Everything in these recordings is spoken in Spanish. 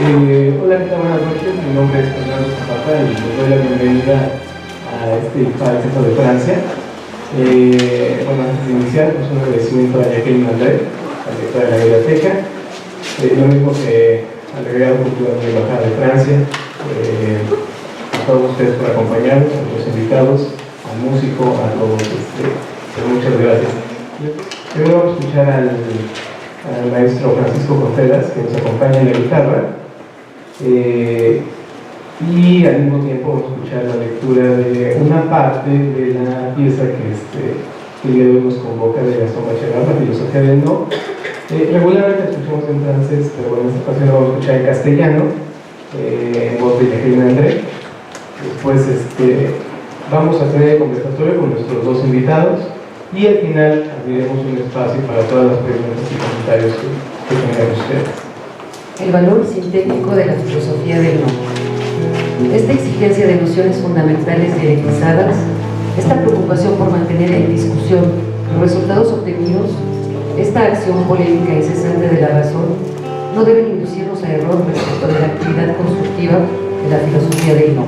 Hola, ¿qué tal? Buenas noches. Mi nombre es Fernando Zapata y les doy la bienvenida a este Centro de Francia. Bueno, antes de iniciar, pues un agradecimiento a Jacqueline André, la directora de la biblioteca, lo mismo que al agregado cultural de la Embajada de Francia, a todos ustedes por acompañarnos, a los invitados, al músico, a todos, pues muchas gracias. Primero vamos a escuchar al maestro Francisco Contreras, que nos acompaña en la guitarra, y al mismo tiempo vamos a escuchar la lectura de una parte de la pieza que el día de hoy nos convoca de Gastón Bachelard, La filosofía del no. Regularmente la escuchamos en francés, pero bueno, en esta ocasión la vamos a escuchar en castellano, en voz de Jacqueline André. Después vamos a tener conversatorio con nuestros dos invitados y al final abriremos un espacio para todas las preguntas y comentarios que tengan ustedes. El valor sintético de la filosofía del no. Esta exigencia de nociones fundamentales dialectizadas, esta preocupación por mantener en discusión los resultados obtenidos, esta acción polémica incesante de la razón, no deben inducirnos a error respecto de la actividad constructiva de la filosofía del no.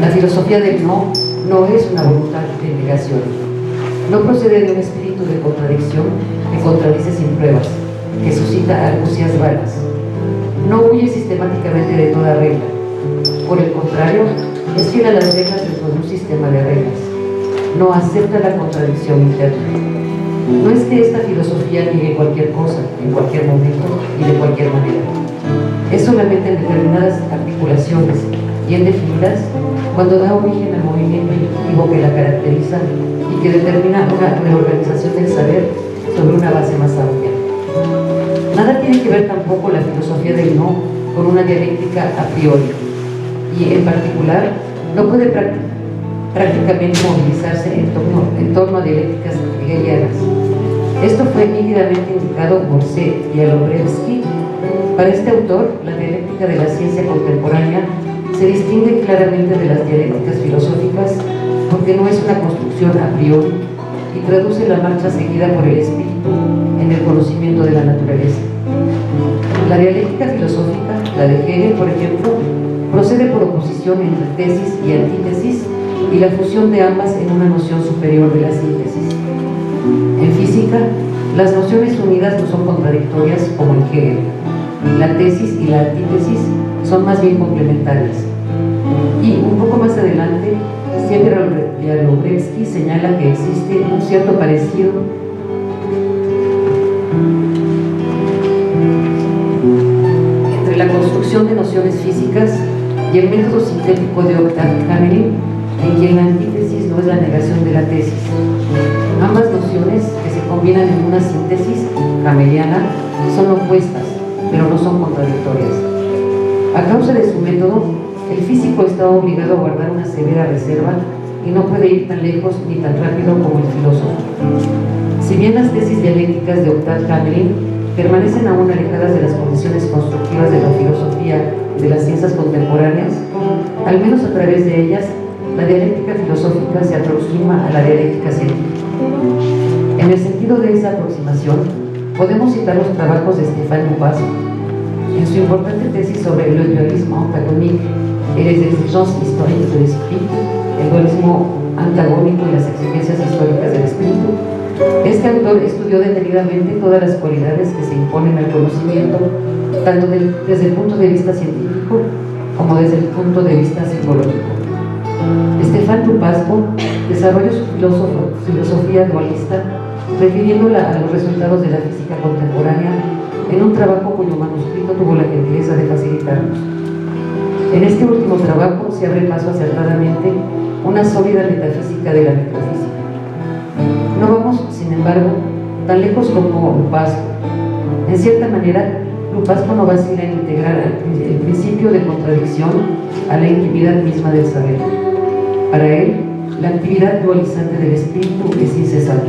La filosofía del no no es una voluntad de negación. No procede de un espíritu de contradicción que contradice sin pruebas, que suscita argucias vanas. No huye sistemáticamente de toda regla. Por el contrario, es fiel a las reglas dentro de un sistema de reglas. No acepta la contradicción interna. No es que esta filosofía niegue cualquier cosa, en cualquier momento y de cualquier manera. Es solamente en determinadas articulaciones y en definidas cuando da origen al movimiento intuitivo que la caracteriza y que determina una reorganización del saber sobre una base más amplia. Nada tiene que ver tampoco la filosofía del no con una dialéctica a priori, y en particular no puede prácticamente movilizarse en torno a dialécticas hegelianas. Esto fue nítidamente indicado por C. Bialobrevsky. Para este autor, la dialéctica de la ciencia contemporánea se distingue claramente de las dialécticas filosóficas porque no es una construcción a priori y traduce la marcha seguida por el espíritu en el conocimiento de la naturaleza. La dialéctica filosófica, la de Hegel, por ejemplo, procede por oposición entre tesis y antítesis y la fusión de ambas en una noción superior de la síntesis. En física, las nociones unidas no son contradictorias como en Hegel. La tesis y la antítesis son más bien complementarias. Y un poco más adelante, Bialobrevsky señala que existe un cierto parecido entre la construcción de nociones físicas y el método sintético de Octave Hamelin, en quien la antítesis no es la negación de la tesis. Ambas nociones, que se combinan en una síntesis hameliana, son opuestas, pero no son contradictorias. A causa de su método, el físico está obligado a guardar una severa reserva y no puede ir tan lejos ni tan rápido como el filósofo. Si bien las tesis dialécticas de Octave Hamelin permanecen aún alejadas de las condiciones constructivas de la filosofía y de las ciencias contemporáneas, al menos a través de ellas, la dialéctica filosófica se aproxima a la dialéctica científica. En el sentido de esa aproximación, podemos citar los trabajos de Stéphane Loupasco. En su importante tesis sobre le dualisme antagonique et les exigences historiques de l'esprit, el dualismo antagónico y las exigencias históricas del espíritu, este autor estudió detenidamente todas las cualidades que se imponen al conocimiento, tanto desde el punto de vista científico como desde el punto de vista psicológico. Stéphane Loupasco desarrolló su filosofía dualista refiriéndola a los resultados de la física contemporánea en un trabajo cuyo manuscrito tuvo la gentileza de facilitarnos. En este último trabajo se abre paso acertadamente una sólida metafísica de la metafísica. No vamos, sin embargo, tan lejos como Loupasco. En cierta manera, Loupasco no vacila en integrar el principio de contradicción a la intimidad misma del saber. Para él, la actividad dualizante del espíritu es incesante.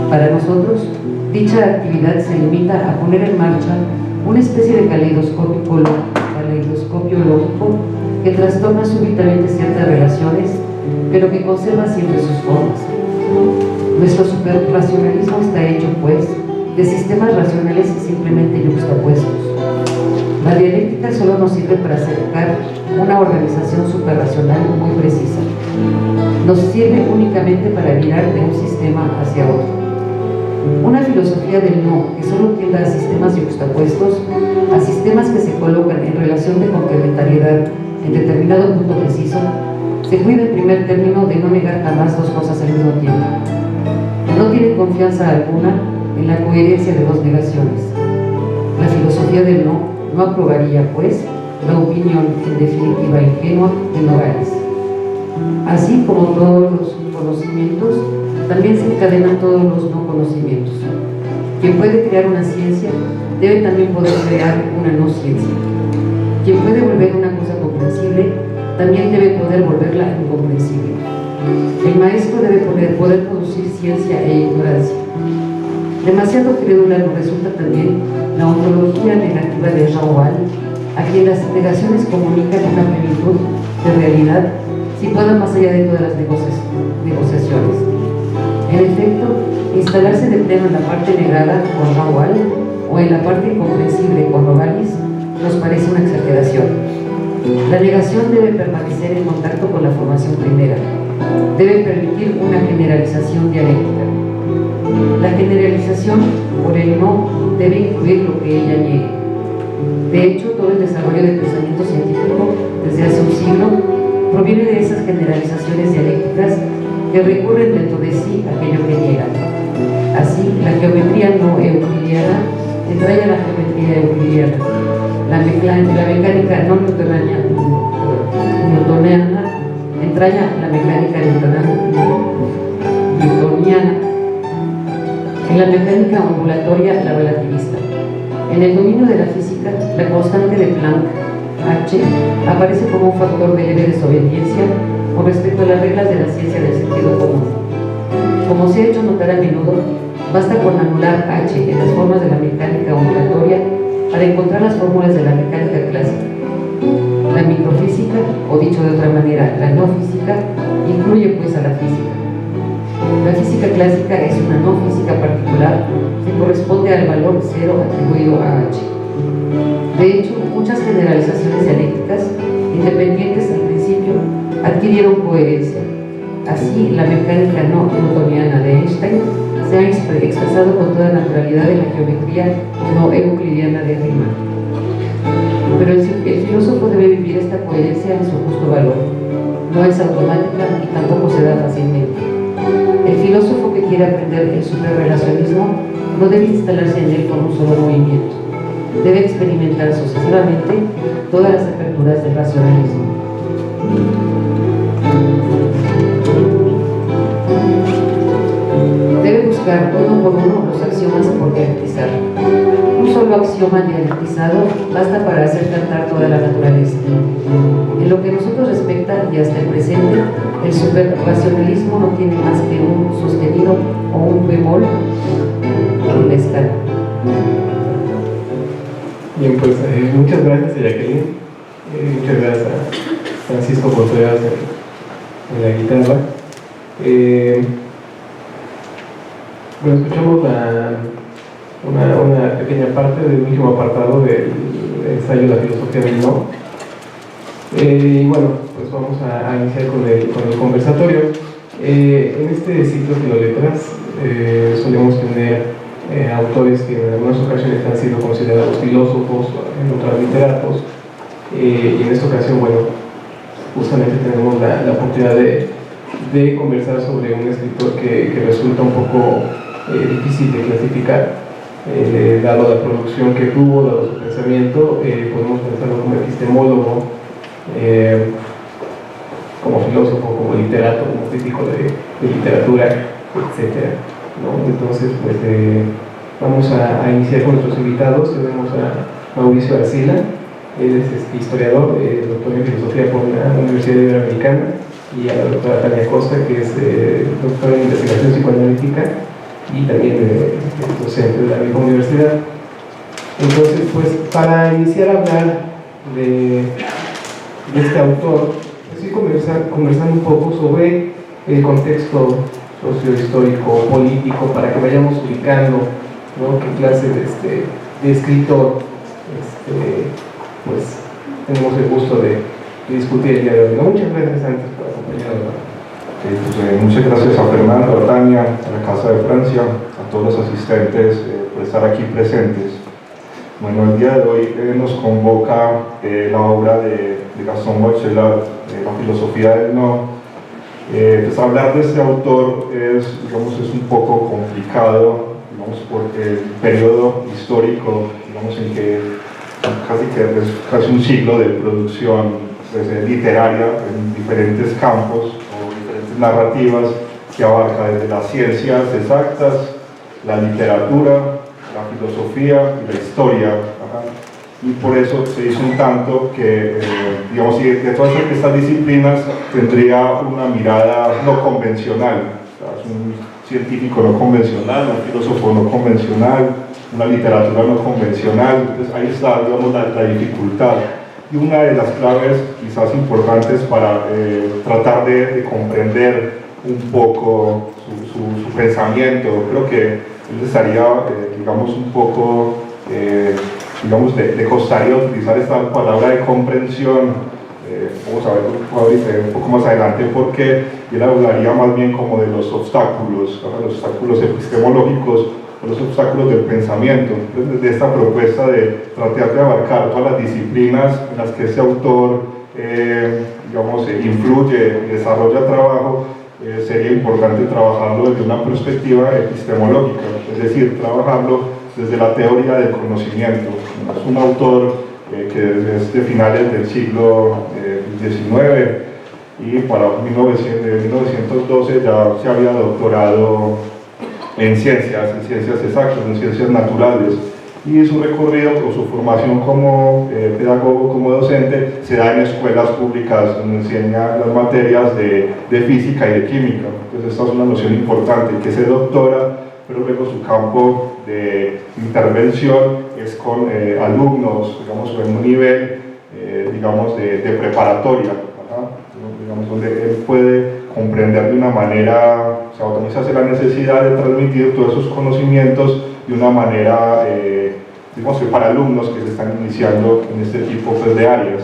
Para nosotros, dicha actividad se limita a poner en marcha una especie de caleidoscopio lógico que trastorna súbitamente ciertas relaciones, pero que conserva siempre sus formas. Nuestro superracionalismo está hecho, pues, de sistemas racionales simplemente yuxtapuestos. La dialéctica solo nos sirve para acercar una organización suprarracional muy precisa. Nos sirve únicamente para virar de un sistema hacia otro. Una filosofía del no que solo tienda a sistemas yuxtapuestos, a sistemas que se colocan en relación de complementariedad en determinado punto preciso, se cuida en primer término de no negar jamás dos cosas al mismo tiempo. No tiene confianza alguna en la coherencia de dos negaciones. La filosofía del no aprobaría, pues, la opinión en definitiva ingenua de Nogales. Así como todos los conocimientos, también se encadenan todos los no conocimientos. Quien puede crear una ciencia debe también poder crear una no ciencia. Quien puede volver una cosa comprensible también debe poder volverla incomprensible. El maestro debe poder producir ciencia e ignorancia. Demasiado crédula nos resulta también la ontología negativa de Jean Wahl, a quien las negaciones comunican una plenitud de realidad situada más allá de todas las negociaciones. En efecto, instalarse de pleno en la parte negrada con Jean Wahl o en la parte incomprensible con Nogales nos parece una exageración. La negación debe permanecer en contacto con la formación primera, debe permitir una generalización dialéctica. La generalización por el no debe incluir lo que ella niegue. De hecho, todo el desarrollo del pensamiento científico desde hace un siglo proviene de esas generalizaciones dialécticas que recurren dentro de sí aquello que niegan. Así, la geometría no euclidiana entraña la geometría euclidiana, la mecánica no newtoniana entraña la mecánica newtoniana, en la mecánica ondulatoria la relativista. En el dominio de la física, la constante de Planck, H, aparece como un factor de leve desobediencia con respecto a las reglas de la ciencia del sentido común. Como se ha hecho notar a menudo, basta con anular H en las formas de la mecánica ondulatoria para encontrar las fórmulas de la mecánica clásica. La microfísica, o dicho de otra manera, la no física, incluye pues a la física. La física clásica es una no física particular que corresponde al valor cero atribuido a H. De hecho, muchas generalizaciones dialécticas, independientes al principio, adquirieron coherencia. Así, la mecánica no newtoniana de Einstein se ha expresado con toda naturalidad en la geometría no euclidiana de Riemann. Pero el filósofo debe vivir esta coherencia en su justo valor. No es automática y tampoco se da fácilmente. El filósofo que quiere aprender el superrelacionismo no debe instalarse en él con un solo movimiento. Debe experimentar sucesivamente todas las aperturas del racionalismo. Debe buscar uno por uno los axiomas por dialectizar. Un solo axioma dialectizado basta para hacer cantar toda la naturaleza. En lo que a nosotros respecta y hasta el presente, el superracionalismo no tiene más que un sostenido o un bemol en la escala. Bien, pues muchas gracias a Jacqueline, muchas gracias a Francisco Contreras en la guitarra. Bueno, escuchamos una pequeña parte del último apartado del ensayo La filosofía del no. Y bueno, pues vamos a iniciar con el conversatorio. En este ciclo Filoletras solemos tener autores que en algunas ocasiones han sido considerados filósofos, en otras literatos, y en esta ocasión, bueno, justamente tenemos la oportunidad de conversar sobre un escritor que resulta un poco difícil de clasificar, dado la producción que tuvo, dado su pensamiento. Podemos pensarlo como epistemólogo, como filósofo, como literato, como crítico de literatura, etc., ¿no? Entonces, pues vamos a iniciar con nuestros invitados. Tenemos a Mauricio Arcila, él es historiador, doctor en filosofía por la Universidad Iberoamericana, y a la doctora Tania Costa, que es doctora en investigación psicoanalítica y también docente de la misma universidad. Entonces, pues para iniciar a hablar de este autor, pues sí conversando un poco sobre el contexto sociohistórico, político, para que vayamos ubicando, ¿no?, qué clase de escritor pues tenemos el gusto de discutir el día de hoy. Muchas gracias antes por acompañarnos. Muchas gracias a Fernando, a Tania, a la Casa de Francia, a todos los asistentes por estar aquí presentes. Bueno, el día de hoy nos convoca la obra de Gaston Bachelard, La filosofía del no. Pues hablar de este autor es un poco complicado, porque el periodo histórico, en que es casi un siglo de producción literaria en diferentes campos o diferentes narrativas que abarca desde las ciencias exactas, la literatura, la filosofía y la historia. Y por eso se hizo un tanto que, de todas estas disciplinas tendría una mirada no convencional. Es un científico no convencional, un filósofo no convencional, una literatura no convencional. Entonces ahí está, la dificultad. Y una de las claves quizás importantes para tratar de comprender un poco su pensamiento, creo que él estaría, un poco, le costaría utilizar esta palabra de comprensión. Vamos a ver ahorita un poco más adelante porque él hablaría más bien como de los obstáculos epistemológicos, los obstáculos del pensamiento. Entonces, desde esta propuesta de tratar de abarcar todas las disciplinas en las que este autor influye y desarrolla trabajo, sería importante trabajarlo desde una perspectiva epistemológica, es decir, trabajarlo desde la teoría del conocimiento. Es un autor que es de finales del siglo XIX y para 1912 ya se había doctorado en ciencias exactas, en ciencias naturales, y su recorrido o su formación como pedagogo, como docente, se da en escuelas públicas donde enseña las materias de física y de química. Entonces esta es una noción importante, que se doctora, pero luego su campo de intervención es con alumnos, en un nivel, de preparatoria, donde él puede comprender de una manera, también se hace la necesidad de transmitir todos esos conocimientos de una manera, para alumnos que se están iniciando en este tipo de áreas.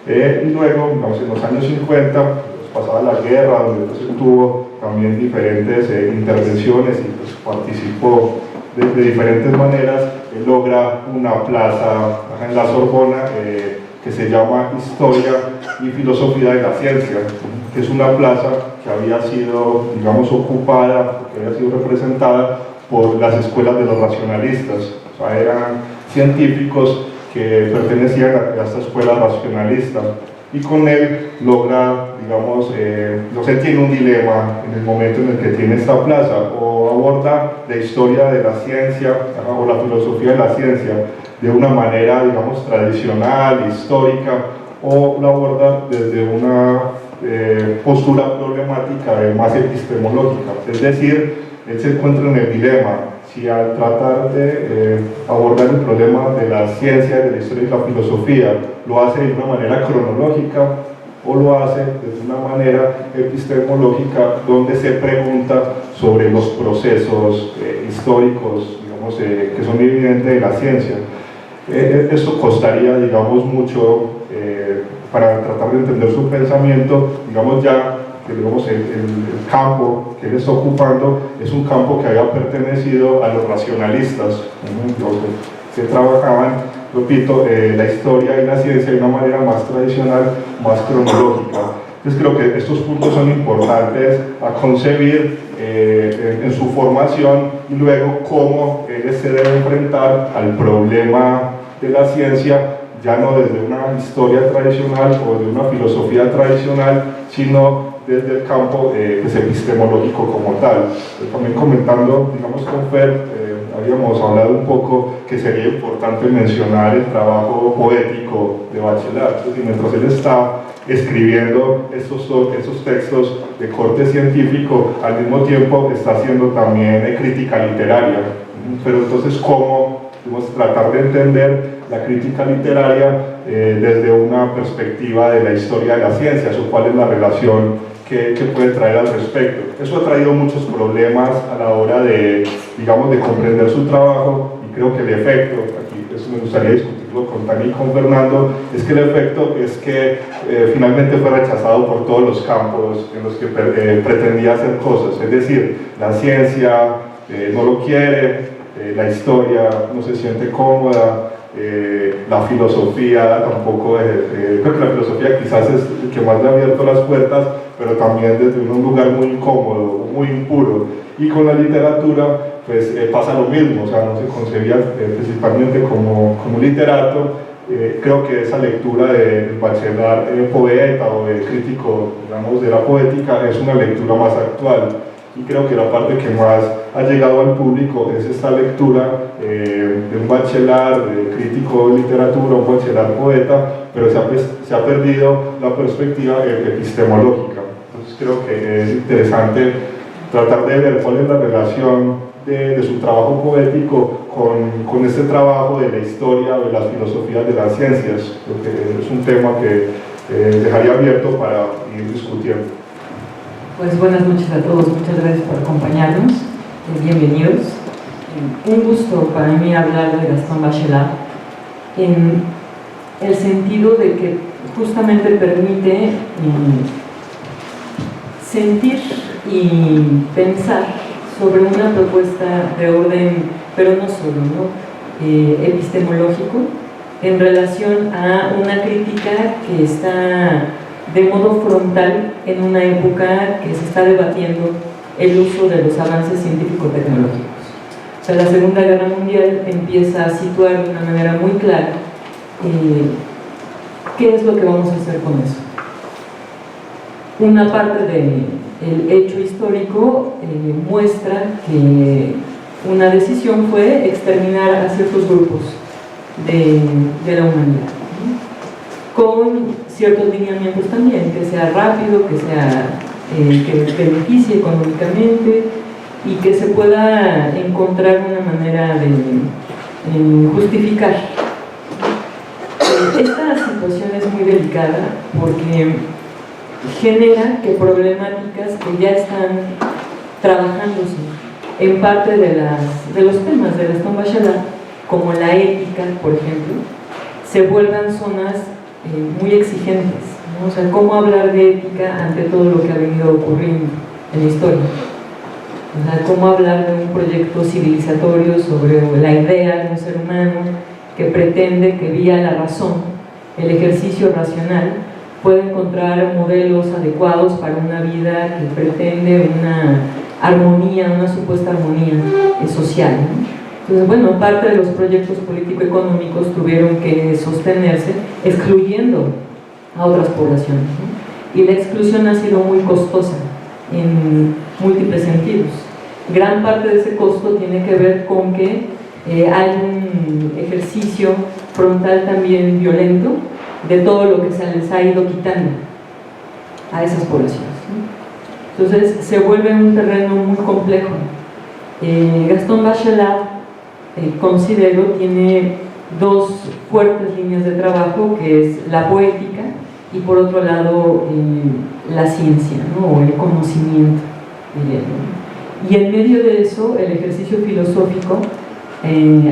Y luego, en los años 50, pasada la guerra, donde él tuvo también diferentes intervenciones y participó de diferentes maneras, él logra una plaza en la Sorbona que se llama Historia y Filosofía de la Ciencia, que es una plaza que había sido, ocupada, que había sido representada por las escuelas de los racionalistas. Eran científicos que pertenecían a esta escuela racionalista, y con él logra, él tiene un dilema en el momento en el que tiene esta plaza: o aborda la historia de la ciencia o la filosofía de la ciencia de una manera, tradicional, histórica, o la aborda desde una postura problemática más epistemológica. Es decir, él se encuentra en el dilema si al tratar de abordar el problema de la ciencia, de la historia y la filosofía, lo hace de una manera cronológica o lo hace de una manera epistemológica, donde se pregunta sobre los procesos históricos, que son evidentes de la ciencia. Esto costaría, mucho para tratar de entender su pensamiento, ya que el campo que él está ocupando es un campo que había pertenecido a los racionalistas, que trabajaban, repito, la historia y la ciencia de una manera más tradicional, más cronológica. Entonces creo que estos puntos son importantes a concebir en su formación, y luego cómo él se debe enfrentar al problema de la ciencia, ya no desde una historia tradicional o de una filosofía tradicional, sino desde el campo epistemológico como tal. También comentando, con Fer, habíamos hablado un poco que sería importante mencionar el trabajo poético de Bachelard. Entonces, mientras él está escribiendo esos textos de corte científico, al mismo tiempo está haciendo también crítica literaria. Pero entonces, ¿cómo tratar de entender la crítica literaria desde una perspectiva de la historia de las ciencias, o cuál es la relación que puede traer al respecto? Eso ha traído muchos problemas a la hora de comprender su trabajo, y creo que el efecto, aquí eso me gustaría discutirlo con Tania y con Fernando, es que el efecto es que finalmente fue rechazado por todos los campos en los que pretendía hacer cosas, es decir, la ciencia no lo quiere, la historia no se siente cómoda, la filosofía tampoco, creo que la filosofía quizás es el que más le ha abierto las puertas, pero también desde un lugar muy incómodo, muy impuro, y con la literatura pues pasa lo mismo, o sea, no se concebía principalmente como literato. Creo que esa lectura de Bachelard poeta o de crítico, digamos, de la poética es una lectura más actual, y creo que la parte que más ha llegado al público es esta lectura de un Bachelard, de crítico de literatura, un Bachelard poeta, pero se ha perdido la perspectiva epistemológica. Entonces creo que es interesante tratar de ver cuál es la relación de su trabajo poético con este trabajo de la historia, de las filosofías de las ciencias. Creo que es un tema que dejaría abierto para ir discutiendo. Pues buenas noches a todos, muchas gracias por acompañarnos, bienvenidos. Un gusto para mí hablar de Gastón Bachelard en el sentido de que justamente permite sentir y pensar sobre una propuesta de orden, pero no solo, ¿no? Epistemológico, en relación a una crítica que está de modo frontal en una época que se está debatiendo el uso de los avances científico-tecnológicos. O sea, la Segunda Guerra Mundial empieza a situar de una manera muy clara qué es lo que vamos a hacer con eso. Una parte del hecho histórico muestra que una decisión fue exterminar a ciertos grupos de la humanidad, ¿no? Con ciertos lineamientos también, que sea rápido, que sea que beneficie económicamente y que se pueda encontrar una manera de justificar. Esta situación es muy delicada porque genera que problemáticas que ya están trabajándose en parte de los temas de Gastón Bachelard, como la ética, por ejemplo, se vuelvan zonas muy exigentes, ¿no? O sea, cómo hablar de ética ante todo lo que ha venido ocurriendo en la historia. O sea, cómo hablar de un proyecto civilizatorio sobre la idea de un ser humano que pretende que vía la razón, el ejercicio racional, puede encontrar modelos adecuados para una vida que pretende una armonía, una supuesta armonía social, ¿no? Entonces, bueno, parte de los proyectos político-económicos tuvieron que sostenerse excluyendo a otras poblaciones, ¿no? Y la exclusión ha sido muy costosa en múltiples sentidos. Gran parte de ese costo tiene que ver con que hay un ejercicio frontal también violento de todo lo que se les ha ido quitando a esas poblaciones, ¿no? Entonces se vuelve un terreno muy complejo. Gastón Bachelard, considero, tiene dos fuertes líneas de trabajo, que es la poética y por otro lado la ciencia, ¿no? O el conocimiento, diría yo. Y en medio de eso el ejercicio filosófico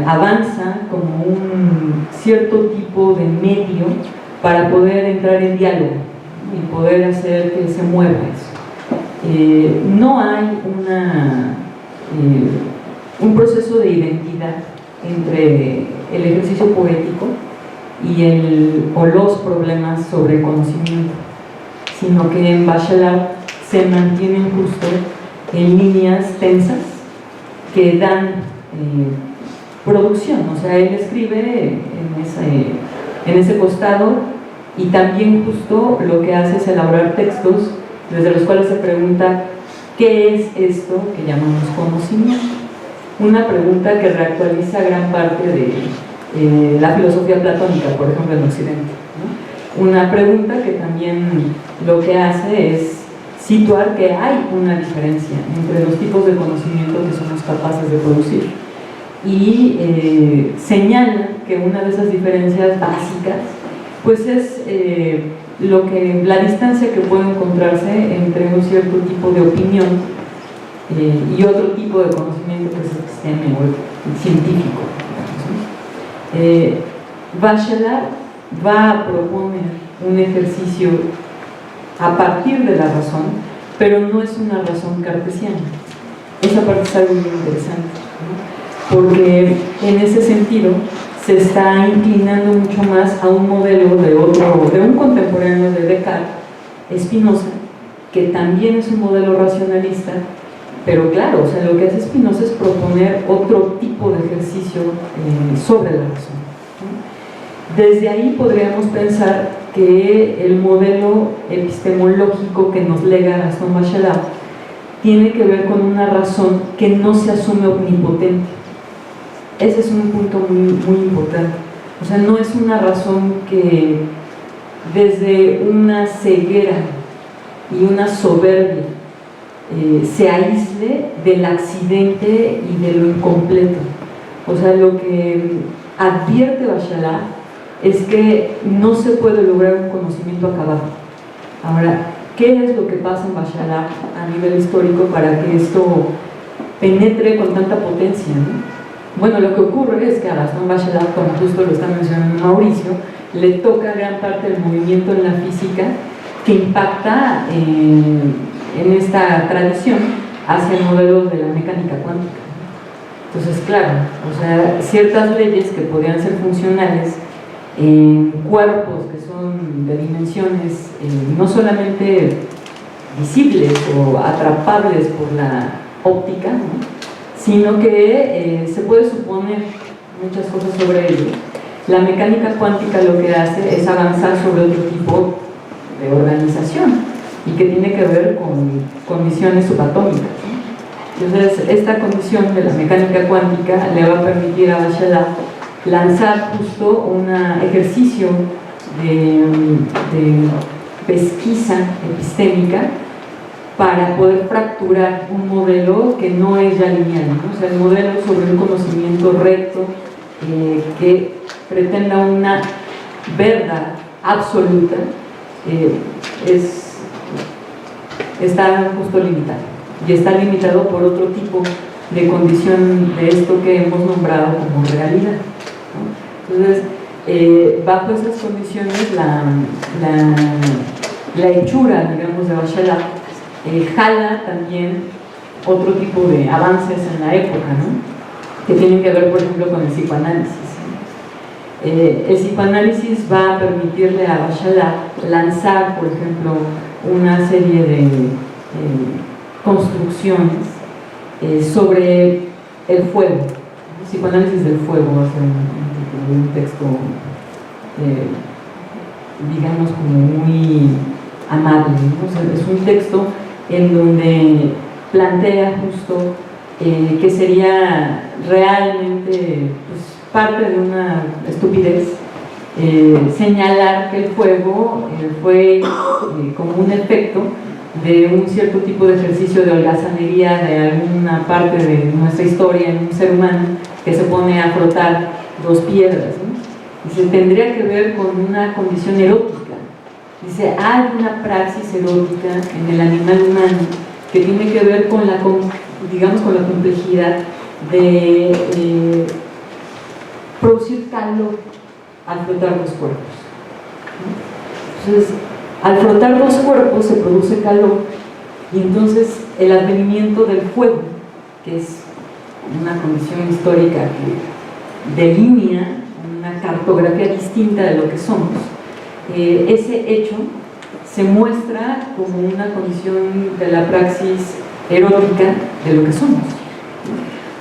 avanza como un cierto tipo de medio para poder entrar en diálogo y poder hacer que se mueva eso. No hay un proceso de identidad entre el ejercicio poético y los problemas sobre conocimiento, sino que en Bachelard se mantienen justo en líneas tensas que dan producción. O sea, él escribe en ese costado y también justo lo que hace es elaborar textos desde los cuales se pregunta ¿qué es esto que llamamos conocimiento? Una pregunta que reactualiza gran parte de la filosofía platónica, por ejemplo, en Occidente, ¿no? Una pregunta que también lo que hace es situar que hay una diferencia entre los tipos de conocimiento que somos capaces de producir y señala que una de esas diferencias básicas pues es la distancia que puede encontrarse entre un cierto tipo de opinión y otro tipo de conocimiento que es episteme o científico, digamos, ¿no? Bachelard va a proponer un ejercicio a partir de la razón, pero no es una razón cartesiana. Esa parte es algo muy interesante, ¿no? Porque en ese sentido se está inclinando mucho más a un modelo de un contemporáneo de Descartes, Spinoza, que también es un modelo racionalista, pero claro, o sea, lo que hace Spinoza es proponer otro tipo de ejercicio sobre la razón, ¿no? Desde ahí podríamos pensar que el modelo epistemológico que nos lega Gaston Bachelard tiene que ver con una razón que no se asume omnipotente. Ese es un punto muy, muy importante. O sea, no es una razón que desde una ceguera y una soberbia se aísle del accidente y de lo incompleto. O sea, lo que advierte Bachelard es que no se puede lograr un conocimiento acabado. Ahora, ¿qué es lo que pasa en Bachelard a nivel histórico para que esto penetre con tanta potencia, ¿no? Bueno, lo que ocurre es que a Gaston Bachelard, como justo lo está mencionando Mauricio, le toca gran parte del movimiento en la física que impacta en esta tradición hacia modelos de la mecánica cuántica. Entonces, claro, o sea, ciertas leyes que podrían ser funcionales en cuerpos que son de dimensiones no solamente visibles o atrapables por la óptica, ¿no? Sino que se puede suponer muchas cosas sobre ello. La mecánica cuántica lo que hace es avanzar sobre otro tipo de organización y que tiene que ver con condiciones subatómicas, ¿no? Entonces, esta condición de la mecánica cuántica le va a permitir a Bachelard lanzar justo un ejercicio de pesquisa epistémica para poder fracturar un modelo que no es ya lineal, ¿no? O sea, el modelo sobre un conocimiento recto que pretenda una verdad absoluta está justo limitado, y está limitado por otro tipo de condición de esto que hemos nombrado como realidad, ¿no? Entonces, bajo esas condiciones la hechura, digamos, de Bachelard jala también otro tipo de avances en la época, ¿no? Que tienen que ver, por ejemplo, con el psicoanálisis. El psicoanálisis va a permitirle a Bachelard lanzar, por ejemplo, una serie de construcciones sobre el fuego. El psicoanálisis del fuego va a ser un texto, digamos, como muy amable, ¿no? O sea, es un texto en donde plantea justo que sería realmente pues, parte de una estupidez señalar que el fuego fue como un efecto de un cierto tipo de ejercicio de holgazanería de alguna parte de nuestra historia en un ser humano que se pone a frotar dos piedras, ¿no? Y se tendría que ver con una condición erótica. Dice, hay una praxis erótica en el animal humano que tiene que ver con la, digamos, con la complejidad de producir calor al frotar dos cuerpos, ¿no? Entonces, al frotar dos cuerpos se produce calor y entonces el advenimiento del fuego, que es una condición histórica que delinea una cartografía distinta de lo que somos, ese hecho se muestra como una condición de la praxis erótica de lo que somos.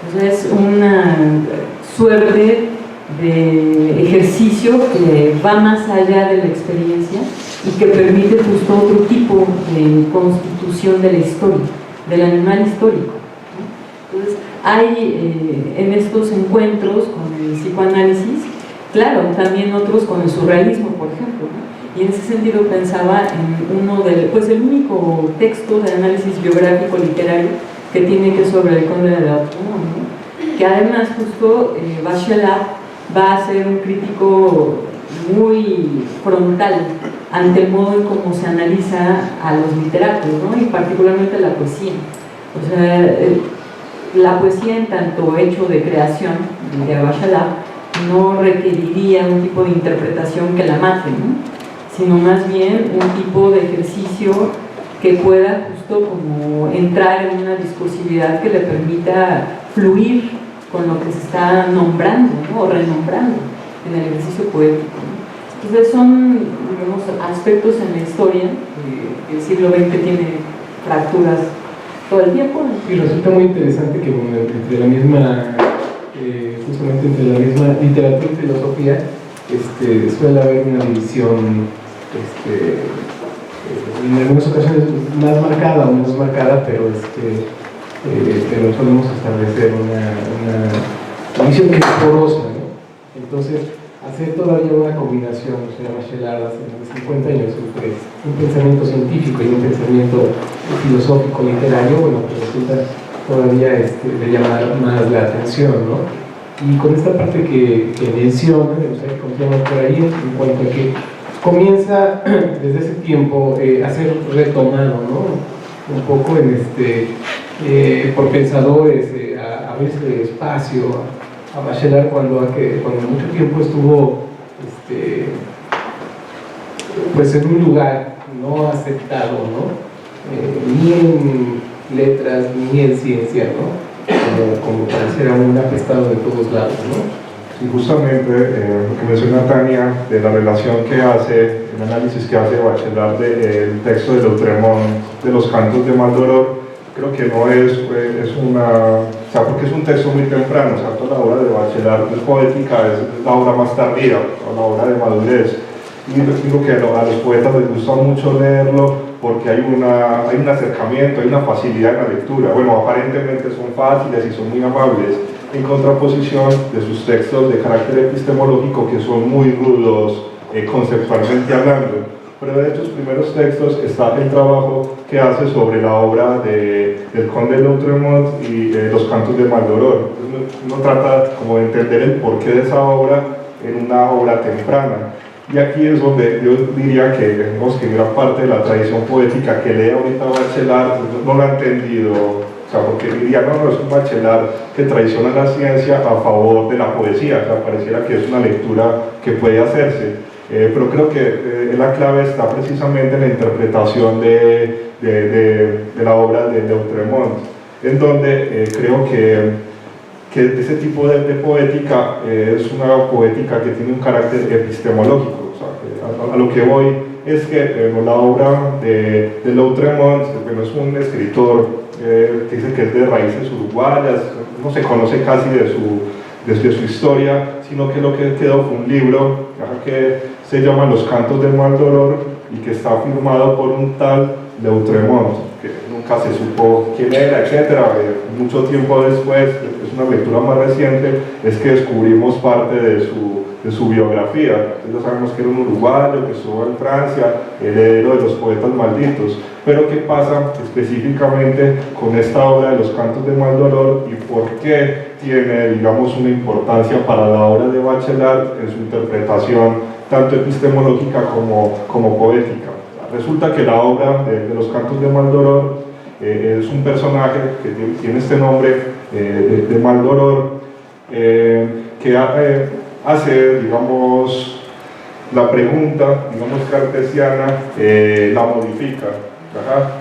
O sea, es una suerte de ejercicio que va más allá de la experiencia y que permite justo otro tipo de constitución de la historia, del animal histórico, ¿no? Entonces, hay en estos encuentros con el psicoanálisis, claro, también otros con el surrealismo, por ejemplo, ¿no? Y en ese sentido pensaba en uno pues el único texto de análisis biográfico literario que tiene que sobre el conde de Lautréamont, ¿no? Que además justo Bachelard va a ser un crítico muy frontal ante el modo en cómo se analiza a los literatos, ¿no? Y particularmente la poesía. O sea, la poesía en tanto hecho de creación de Bachelard no requeriría un tipo de interpretación que la mate, ¿no? Sino más bien un tipo de ejercicio que pueda justo como entrar en una discursividad que le permita fluir con lo que se está nombrando, ¿no? O renombrando en el ejercicio poético, ¿no? Entonces son, digamos, aspectos en la historia que el siglo XX tiene fracturas todo el tiempo. Y resulta muy interesante que bueno, entre la misma, justamente entre la misma literatura y filosofía, suele haber una división en algunas ocasiones más marcada o menos marcada, pero solemos establecer una visión que es porosa, ¿no? Entonces, hacer todavía una combinación, o sea, Bachelard hace 50 años entre un pensamiento científico y un pensamiento filosófico literario, bueno, pues resulta todavía de llamar más la atención, ¿no? Y con esta parte que menciona, o sea, que continuamos por ahí, en cuanto a que comienza desde ese tiempo a ser retomado, ¿no? Un poco por pensadores, a abrirse espacio a Bachelard cuando mucho tiempo estuvo pues en un lugar no aceptado, ¿no? Ni en letras ni en ciencia, ¿no? Como pareciera un apestado de todos lados, ¿no? Y justamente lo que menciona Tania de la relación que hace, el análisis que hace Bachelard del texto de Lautréamont de los cantos de Maldoror, creo que no es porque es un texto muy temprano, o sea, toda la obra de Bachelard de poética es la obra más tardía, o la obra de madurez. Y digo que a los poetas les gusta mucho leerlo porque hay un acercamiento, hay una facilidad en la lectura. Bueno, aparentemente son fáciles y son muy amables, en contraposición de sus textos de carácter epistemológico que son muy rudos conceptualmente hablando. Pero de estos primeros textos está el trabajo que hace sobre la obra del conde de Lautréamont y los cantos de Maldoror. Uno trata como de entender el porqué de esa obra en una obra temprana. Y aquí es donde yo diría que, que gran parte de la tradición poética que lee ahorita Bachelard no la ha entendido. O sea, porque diría, no, es un Bachelard que traiciona la ciencia a favor de la poesía. O sea, pareciera que es una lectura que puede hacerse. Pero creo que la clave está precisamente en la interpretación de la obra de Lautréamont, en donde creo que ese tipo de poética es una poética que tiene un carácter epistemológico. O sea, a lo que voy es que la obra de Lautréamont, bueno, es un escritor que dice que es de raíces uruguayas, no se conoce casi de su historia, sino que lo que quedó fue un libro que se llama Los Cantos de Maldoror y que está firmado por un tal Lautréamont, que nunca se supo quién era, etc. Mucho tiempo después, es una lectura más reciente, es que descubrimos parte de su biografía. Entonces sabemos que era un uruguayo, que estuvo en Francia, heredero de los poetas malditos. Pero ¿qué pasa específicamente con esta obra de Los Cantos de Maldoror y por qué tiene, digamos, una importancia para la obra de Bachelard en su interpretación tanto epistemológica como poética? Resulta que la obra de Los Cantos de Maldoror es un personaje que tiene este nombre de Maldoror, que hace, digamos, la pregunta, digamos, cartesiana, la modifica.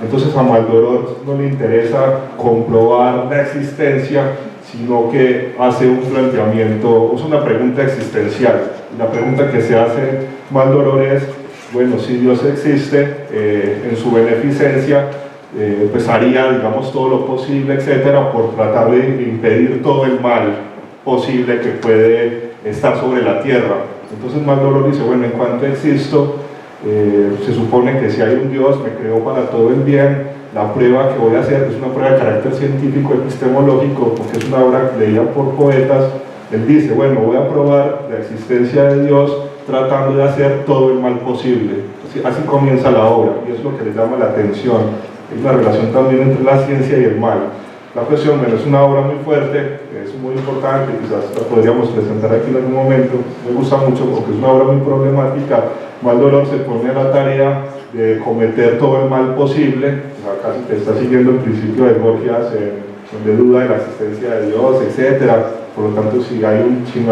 Entonces a Maldoror no le interesa comprobar la existencia, sino que hace un planteamiento, es una pregunta existencial. La pregunta que se hace Maldoror es, bueno, si Dios existe, en su beneficencia, pues haría, digamos, todo lo posible, etcétera, por tratar de impedir todo el mal posible que puede estar sobre la tierra. Entonces Maldoror dice, bueno, en cuanto existo, se supone que si hay un Dios, me creó para todo el bien. La prueba que voy a hacer es una prueba de carácter científico, epistemológico, porque es una obra leída por poetas. Él dice, bueno, voy a probar la existencia de Dios tratando de hacer todo el mal posible. Así comienza la obra, y es lo que le llama la atención. Es la relación también entre la ciencia y el mal. La cuestión, bueno, es una obra muy fuerte, es muy importante, quizás la podríamos presentar aquí en algún momento. Me gusta mucho porque es una obra muy problemática. Maldoror se pone a la tarea de cometer todo el mal posible, o sea, casi que está siguiendo el principio de Borgias donde duda de la existencia de Dios, etc. Por lo tanto, si no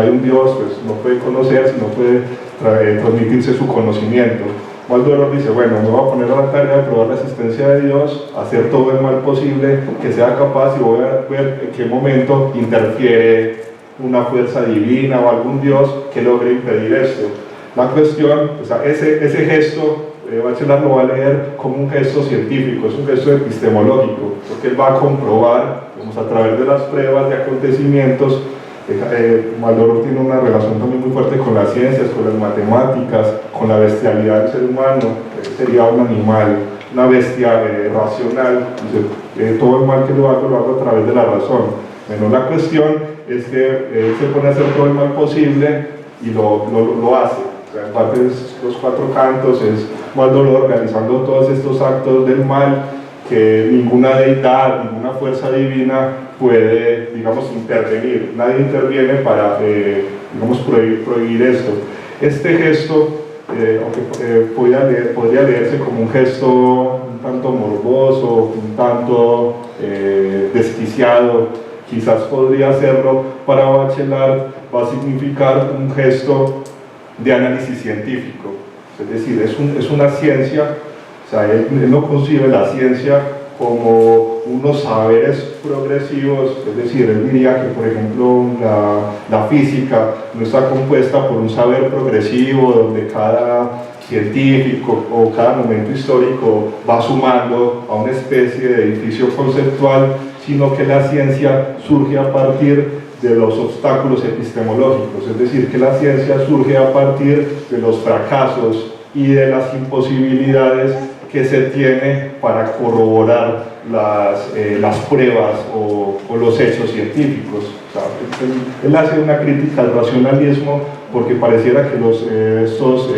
hay un Dios, pues no puede conocerse, no puede transmitirse su conocimiento. Maldoror dice, bueno, me voy a poner a la tarea de probar la existencia de Dios, hacer todo el mal posible que sea capaz y voy a ver en qué momento interfiere una fuerza divina o algún Dios que logre impedir esto. La cuestión, o sea, ese gesto, Bachelard lo va a leer como un gesto científico, es un gesto epistemológico, porque él va a comprobar, digamos, a través de las pruebas de acontecimientos. Maldoror tiene una relación también muy fuerte con las ciencias, con las matemáticas, con la bestialidad del ser humano. Sería un animal, una bestia racional. Dice, todo el mal que lo hago a través de la razón. Bueno, la cuestión es que él se pone a hacer todo el mal posible y lo hace. O sea, en parte los 4 cantos es Maldoror realizando todos estos actos del mal que ninguna deidad, ninguna fuerza divina puede, digamos, intervenir. Nadie interviene para, digamos, prohibir esto. Este gesto, aunque podría leerse como un gesto un tanto morboso, un tanto desquiciado, quizás podría hacerlo para Bachelard, va a significar un gesto de análisis científico. Es decir, es una ciencia. O sea, él no concibe la ciencia como unos saberes progresivos, es decir, él diría que, por ejemplo, la física no está compuesta por un saber progresivo donde cada científico o cada momento histórico va sumando a una especie de edificio conceptual, sino que la ciencia surge a partir de los obstáculos epistemológicos, es decir, que la ciencia surge a partir de los fracasos y de las imposibilidades que se tiene para corroborar las pruebas o los hechos científicos. O sea, él hace una crítica al racionalismo porque pareciera que estos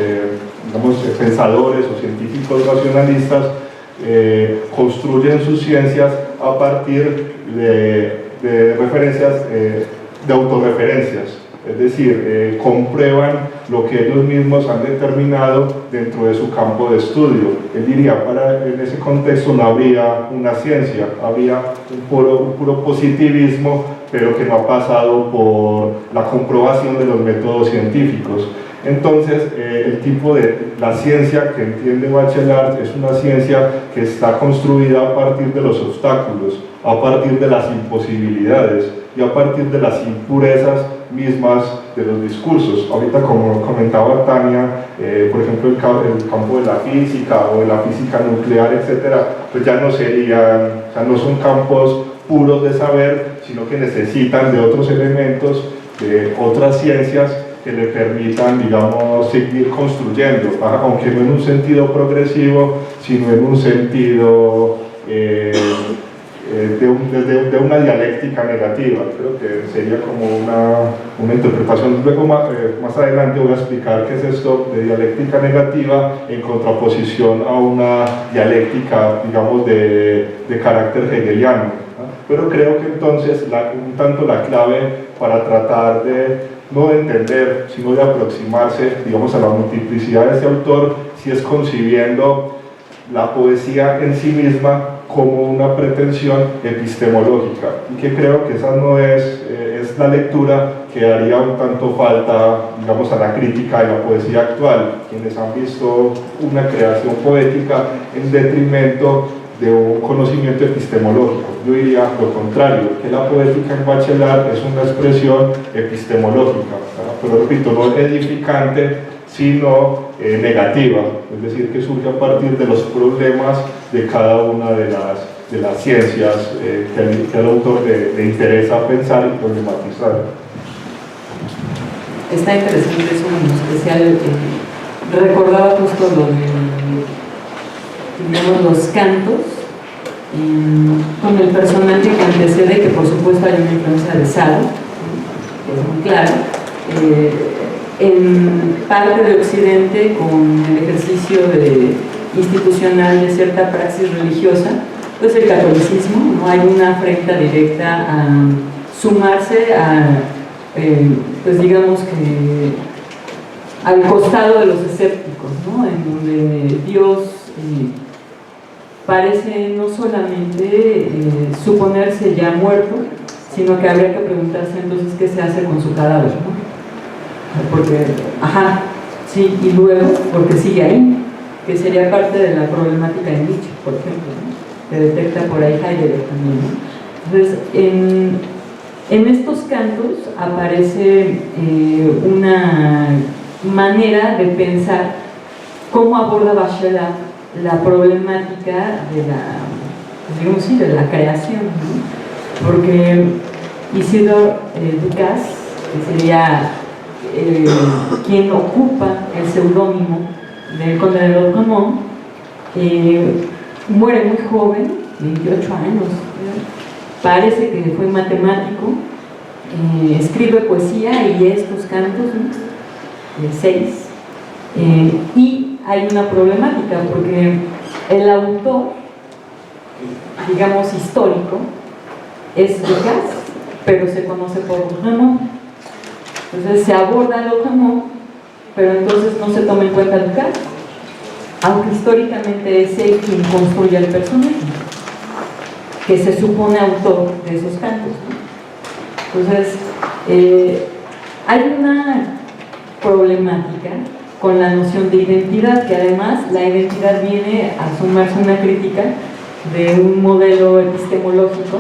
digamos, pensadores o científicos racionalistas construyen sus ciencias a partir de referencias, de autorreferencias. Es decir, comprueban lo que ellos mismos han determinado dentro de su campo de estudio. Él diría, en ese contexto no habría una ciencia, habría un puro positivismo, pero que no ha pasado por la comprobación de los métodos científicos. Entonces, el tipo de la ciencia que entiende Bachelard es una ciencia que está construida a partir de los obstáculos, a partir de las imposibilidades y a partir de las impurezas mismas de los discursos. Ahorita, como comentaba Tania, por ejemplo, el campo de la física o de la física nuclear, etcétera, pues ya no son campos puros de saber, sino que necesitan de otros elementos, de otras ciencias que le permitan, digamos, seguir construyendo, aunque no en un sentido progresivo, sino en un sentido de una dialéctica negativa. Creo que sería como una interpretación. Luego más adelante voy a explicar qué es esto de dialéctica negativa en contraposición a una dialéctica, digamos, de carácter hegeliano, ¿no? Pero creo que entonces un tanto la clave para tratar no de entender, sino de aproximarse, digamos, a la multiplicidad de este autor, si es concibiendo la poesía en sí misma como una pretensión epistemológica, y que creo que esa no es la lectura que haría un tanto falta, digamos, a la crítica de la poesía actual, quienes han visto una creación poética en detrimento de un conocimiento epistemológico. Yo diría lo contrario, que la poética en Bachelard es una expresión epistemológica, ¿verdad? Pero repito, no edificante, sino negativa, es decir, que surge a partir de los problemas de cada una de las ciencias que al autor le interesa pensar y problematizar. Está interesante eso, en especial recordaba justo lo de, digamos, los cantos con el personaje que antecede, que por supuesto hay una influencia de Sade, que es muy claro, en parte de Occidente con el ejercicio institucional de cierta praxis religiosa, pues el catolicismo, ¿no? Hay una afrenta directa a sumarse a, pues digamos que al costado de los escépticos, ¿no? En donde Dios parece no solamente suponerse ya muerto, sino que habría que preguntarse entonces qué se hace con su cadáver, ¿no? Porque, ajá, sí, y luego, porque sigue ahí, que sería parte de la problemática de Nietzsche, por ejemplo, ¿no? Que detecta por ahí Heidegger también, ¿no? Entonces, en estos cantos aparece una manera de pensar cómo aborda Bachelard la problemática de digamos así, de la creación, ¿no? Porque Isidore Ducasse, que sería quien ocupa el seudónimo del conde de Lautréamont, muere muy joven, 28 años, parece que fue matemático, escribe poesía y estos cantos, ¿no? 6, y hay una problemática porque el autor, digamos histórico, es Ducasse, pero se conoce por Lautréamont. Entonces se aborda Lautréamont, pero entonces no se toma en cuenta Ducasse, aunque históricamente es él quien construye el personaje, que se supone autor de esos cantos, ¿no? Entonces, hay una problemática con la noción de identidad, que además la identidad viene a sumarse una crítica de un modelo epistemológico,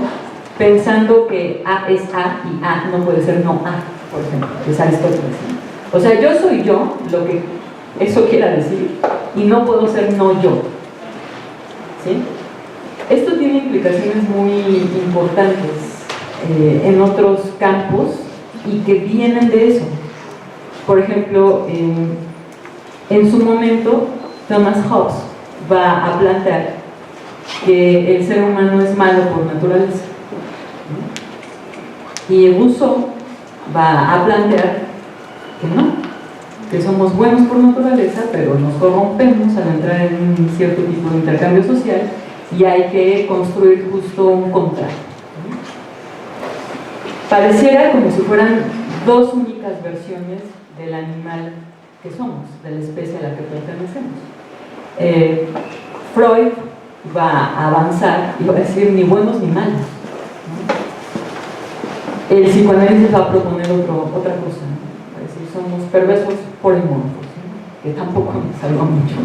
pensando que A es A y A no puede ser no A, por ejemplo, que es Aristóteles, ¿no? O sea, yo soy yo, lo que eso quiera decir, y no puedo ser no yo, ¿sí? Esto tiene implicaciones muy importantes en otros campos y que vienen de eso. Por ejemplo, en su momento, Thomas Hobbes va a plantear que el ser humano es malo por naturaleza. Y Rousseau va a plantear que no, que somos buenos por naturaleza, pero nos corrompemos al entrar en un cierto tipo de intercambio social y hay que construir justo un contrato. Pareciera como si fueran dos únicas versiones del animal que somos, de la especie a la que pertenecemos. Freud va a avanzar y va a decir ni buenos ni malos, ¿no? El psicoanálisis va a proponer otra cosa, ¿no? Va a decir somos perversos polimorfos, ¿no? Que tampoco nos salva mucho,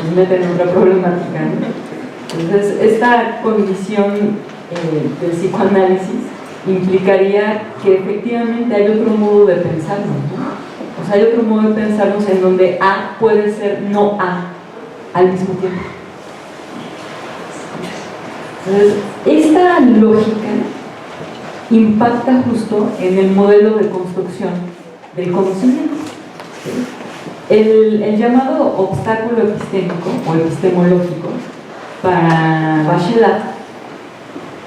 nos mete en otra problemática, ¿no? Entonces esta condición del psicoanálisis implicaría que efectivamente hay otro modo de pensarnos, ¿no? O sea, hay otro modo de pensarnos en donde A puede ser no A al mismo tiempo. Entonces, esta lógica impacta justo en el modelo de construcción del conocimiento. El llamado obstáculo epistémico o epistemológico para Bachelard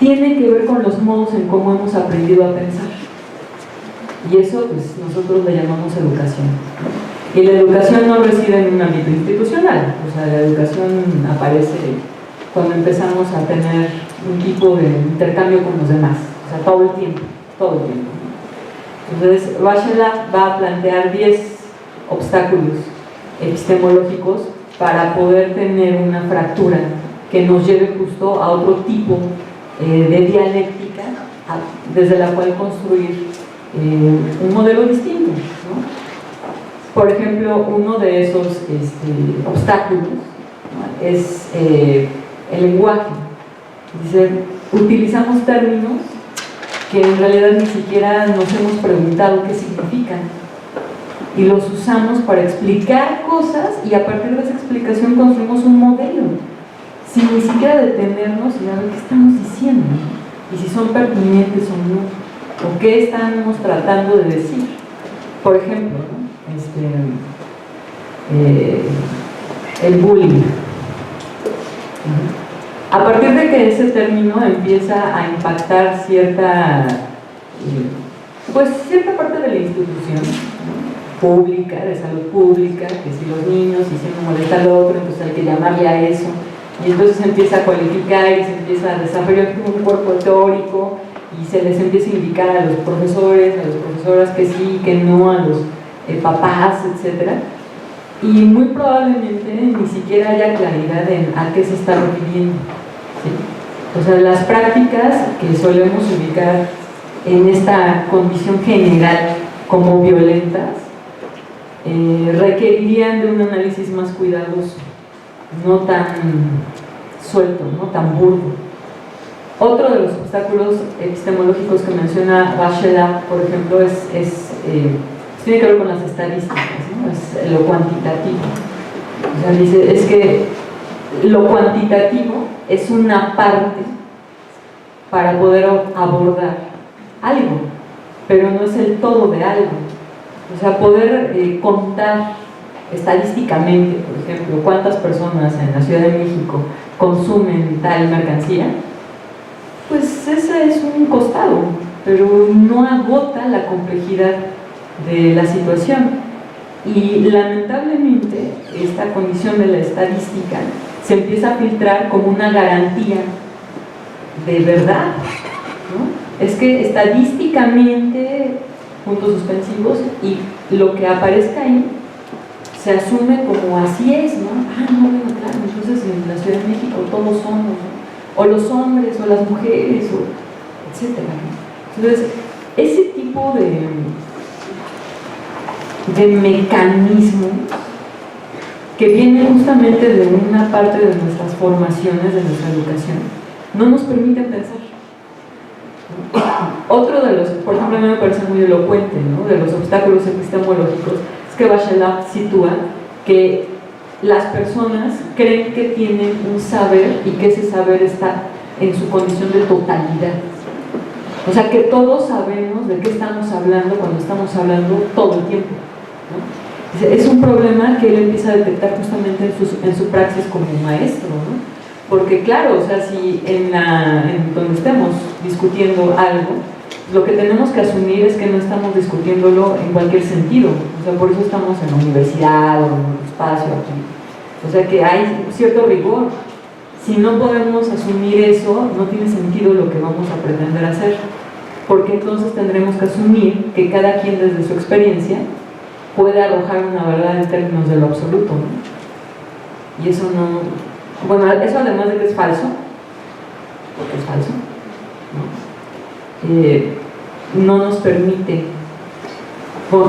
tiene que ver con los modos en cómo hemos aprendido a pensar. Y eso, pues, nosotros le llamamos educación. Y la educación no reside en un ámbito institucional, o sea, la educación aparece cuando empezamos a tener un tipo de intercambio con los demás, o sea, todo el tiempo. Entonces, Bachelard va a plantear 10 obstáculos epistemológicos para poder tener una fractura que nos lleve justo a otro tipo de dialéctica desde la cual construir un modelo distinto, ¿no? Por ejemplo, uno de esos obstáculos, ¿no? Es el lenguaje. Dice, utilizamos términos que en realidad ni siquiera nos hemos preguntado qué significan y los usamos para explicar cosas y a partir de esa explicación construimos un modelo sin ni siquiera detenernos y ver qué estamos diciendo, ¿no? Y si son pertinentes o no, o qué estamos tratando de decir. Por ejemplo, ¿no? El bullying. A partir de que ese término empieza a impactar cierta parte de la institución, ¿no? Pública, de salud pública, que si los niños, y si uno molesta al otro, entonces hay que llamarle a eso, y entonces se empieza a cualificar y se empieza a desarrollar un cuerpo teórico y se les empieza a indicar a los profesores, a las profesoras que sí, que no, a los papás, etc. y muy probablemente ni siquiera haya claridad en a qué se está refiriendo, ¿sí? O sea, las prácticas que solemos ubicar en esta condición general como violentas requerirían de un análisis más cuidadoso, no tan suelto, no tan burdo. Otro de los obstáculos epistemológicos que menciona Bachelard, por ejemplo, tiene que ver con las estadísticas, ¿no? Es lo cuantitativo. O sea, dice, es que lo cuantitativo es una parte para poder abordar algo, pero no es el todo de algo. O sea, poder contar estadísticamente, por ejemplo, cuántas personas en la Ciudad de México consumen tal mercancía, pues ese es un costado, pero no agota la complejidad de la situación. Y lamentablemente esta condición de la estadística se empieza a filtrar como una garantía de verdad, ¿no? Es que estadísticamente, puntos suspensivos, y lo que aparezca ahí se asume como así es, ¿no? No, bueno, claro, entonces en la Ciudad de México todos somos, ¿no? O los hombres, o las mujeres, etcétera. Entonces, ese tipo de mecanismos que vienen justamente de una parte de nuestras formaciones, de nuestra educación, no nos permiten pensar. Otro de los, por ejemplo, a mí me parece muy elocuente, ¿no?, de los obstáculos epistemológicos, es que Bachelard sitúa que las personas creen que tienen un saber y que ese saber está en su condición de totalidad. O sea, que todos sabemos de qué estamos hablando cuando estamos hablando todo el tiempo, ¿no? Es un problema que él empieza a detectar justamente en su praxis como maestro, ¿no? Porque claro, o sea, si en donde estemos discutiendo algo, lo que tenemos que asumir es que no estamos discutiéndolo en cualquier sentido. O sea, por eso estamos en la universidad o en un espacio aquí. O sea, que hay cierto rigor. Si no podemos asumir eso, no tiene sentido lo que vamos a pretender hacer, porque entonces tendremos que asumir que cada quien desde su experiencia puede arrojar una verdad en términos de lo absoluto, ¿no? Y eso no... Bueno, eso además de que es falso, porque es falso, ¿no? No nos permite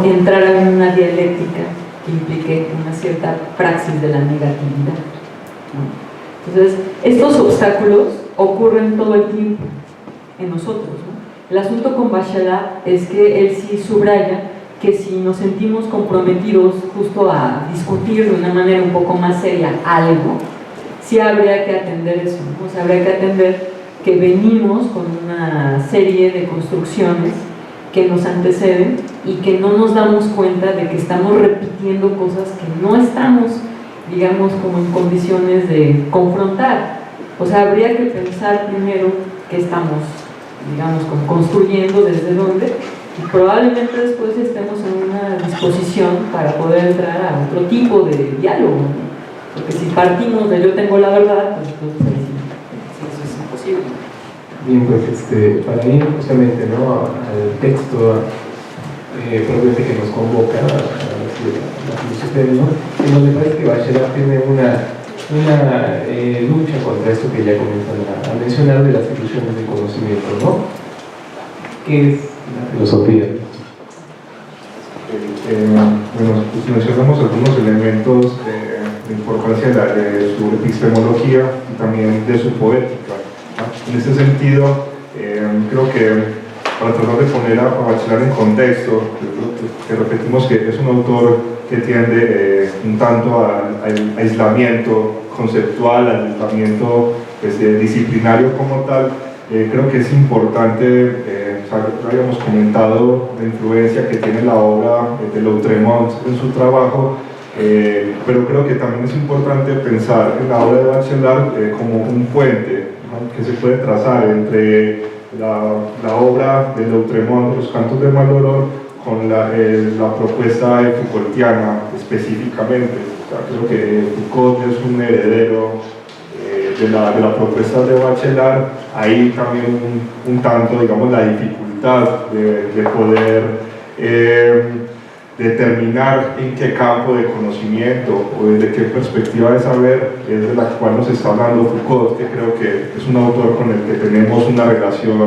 entrar en una dialéctica que implique una cierta praxis de la negatividad, ¿no? Entonces, estos obstáculos ocurren todo el tiempo en nosotros, ¿no? El asunto con Bachelard es que él sí subraya que si nos sentimos comprometidos justo a discutir de una manera un poco más seria algo, sí habría que atender eso, ¿no? O sea, habría que atender que venimos con una serie de construcciones que nos anteceden y que no nos damos cuenta de que estamos repitiendo cosas que no estamos, digamos, como en condiciones de confrontar. O sea, habría que pensar primero qué estamos, digamos, como construyendo, desde dónde, y probablemente después estemos en una disposición para poder entrar a otro tipo de diálogo, ¿no? Porque si partimos de yo tengo la verdad, pues entonces sí, eso es imposible. Bien, pues para ir justamente, ¿no?, al texto propiamente que nos convoca a la filosofía, ¿no?, en donde parece que Bachelard tiene una lucha contra esto que ya comienzan a mencionar de las ilusiones de conocimiento, ¿no? ¿Qué es la filosofía? Bueno, pues mencionamos algunos elementos de importancia de su epistemología y también de su poética, ¿no? En ese sentido, creo que para tratar de poner a Bachelard en contexto, que repetimos que es un autor que tiende un tanto al aislamiento conceptual, al aislamiento disciplinario como tal. Creo que es importante, ya habíamos comentado la influencia que tiene la obra de Lautréamont en su trabajo, pero creo que también es importante pensar en la obra de Bachelard como un puente, ¿no?, que se puede trazar entre la obra de Lautréamont, Los Cantos de Maldoror, con la propuesta Foucaultiana específicamente. O sea, creo que Foucault es un heredero de la propuesta de Bachelard. Ahí también un tanto, digamos, la dificultad de poder determinar en qué campo de conocimiento o desde qué perspectiva de saber es de la cual nos está hablando Foucault, que creo que es un autor con el que tenemos una relación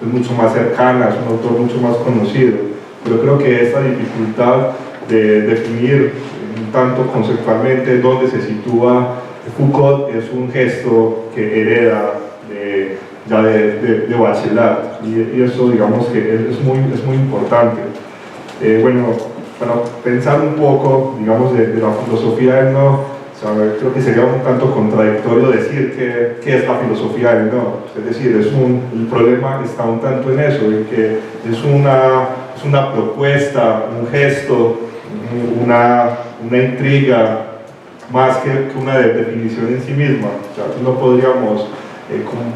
mucho más cercana, es un autor mucho más conocido, pero creo que esta dificultad de definir un tanto conceptualmente dónde se sitúa Foucault es un gesto que hereda de Bachelard, y eso digamos que es muy importante. Bueno, para pensar un poco, digamos, de la filosofía del no, creo que sería un tanto contradictorio decir qué es la filosofía del no. Es decir, el problema está un tanto en eso, en que es una propuesta, un gesto, una intriga, más que una definición en sí misma. O sea, no podríamos,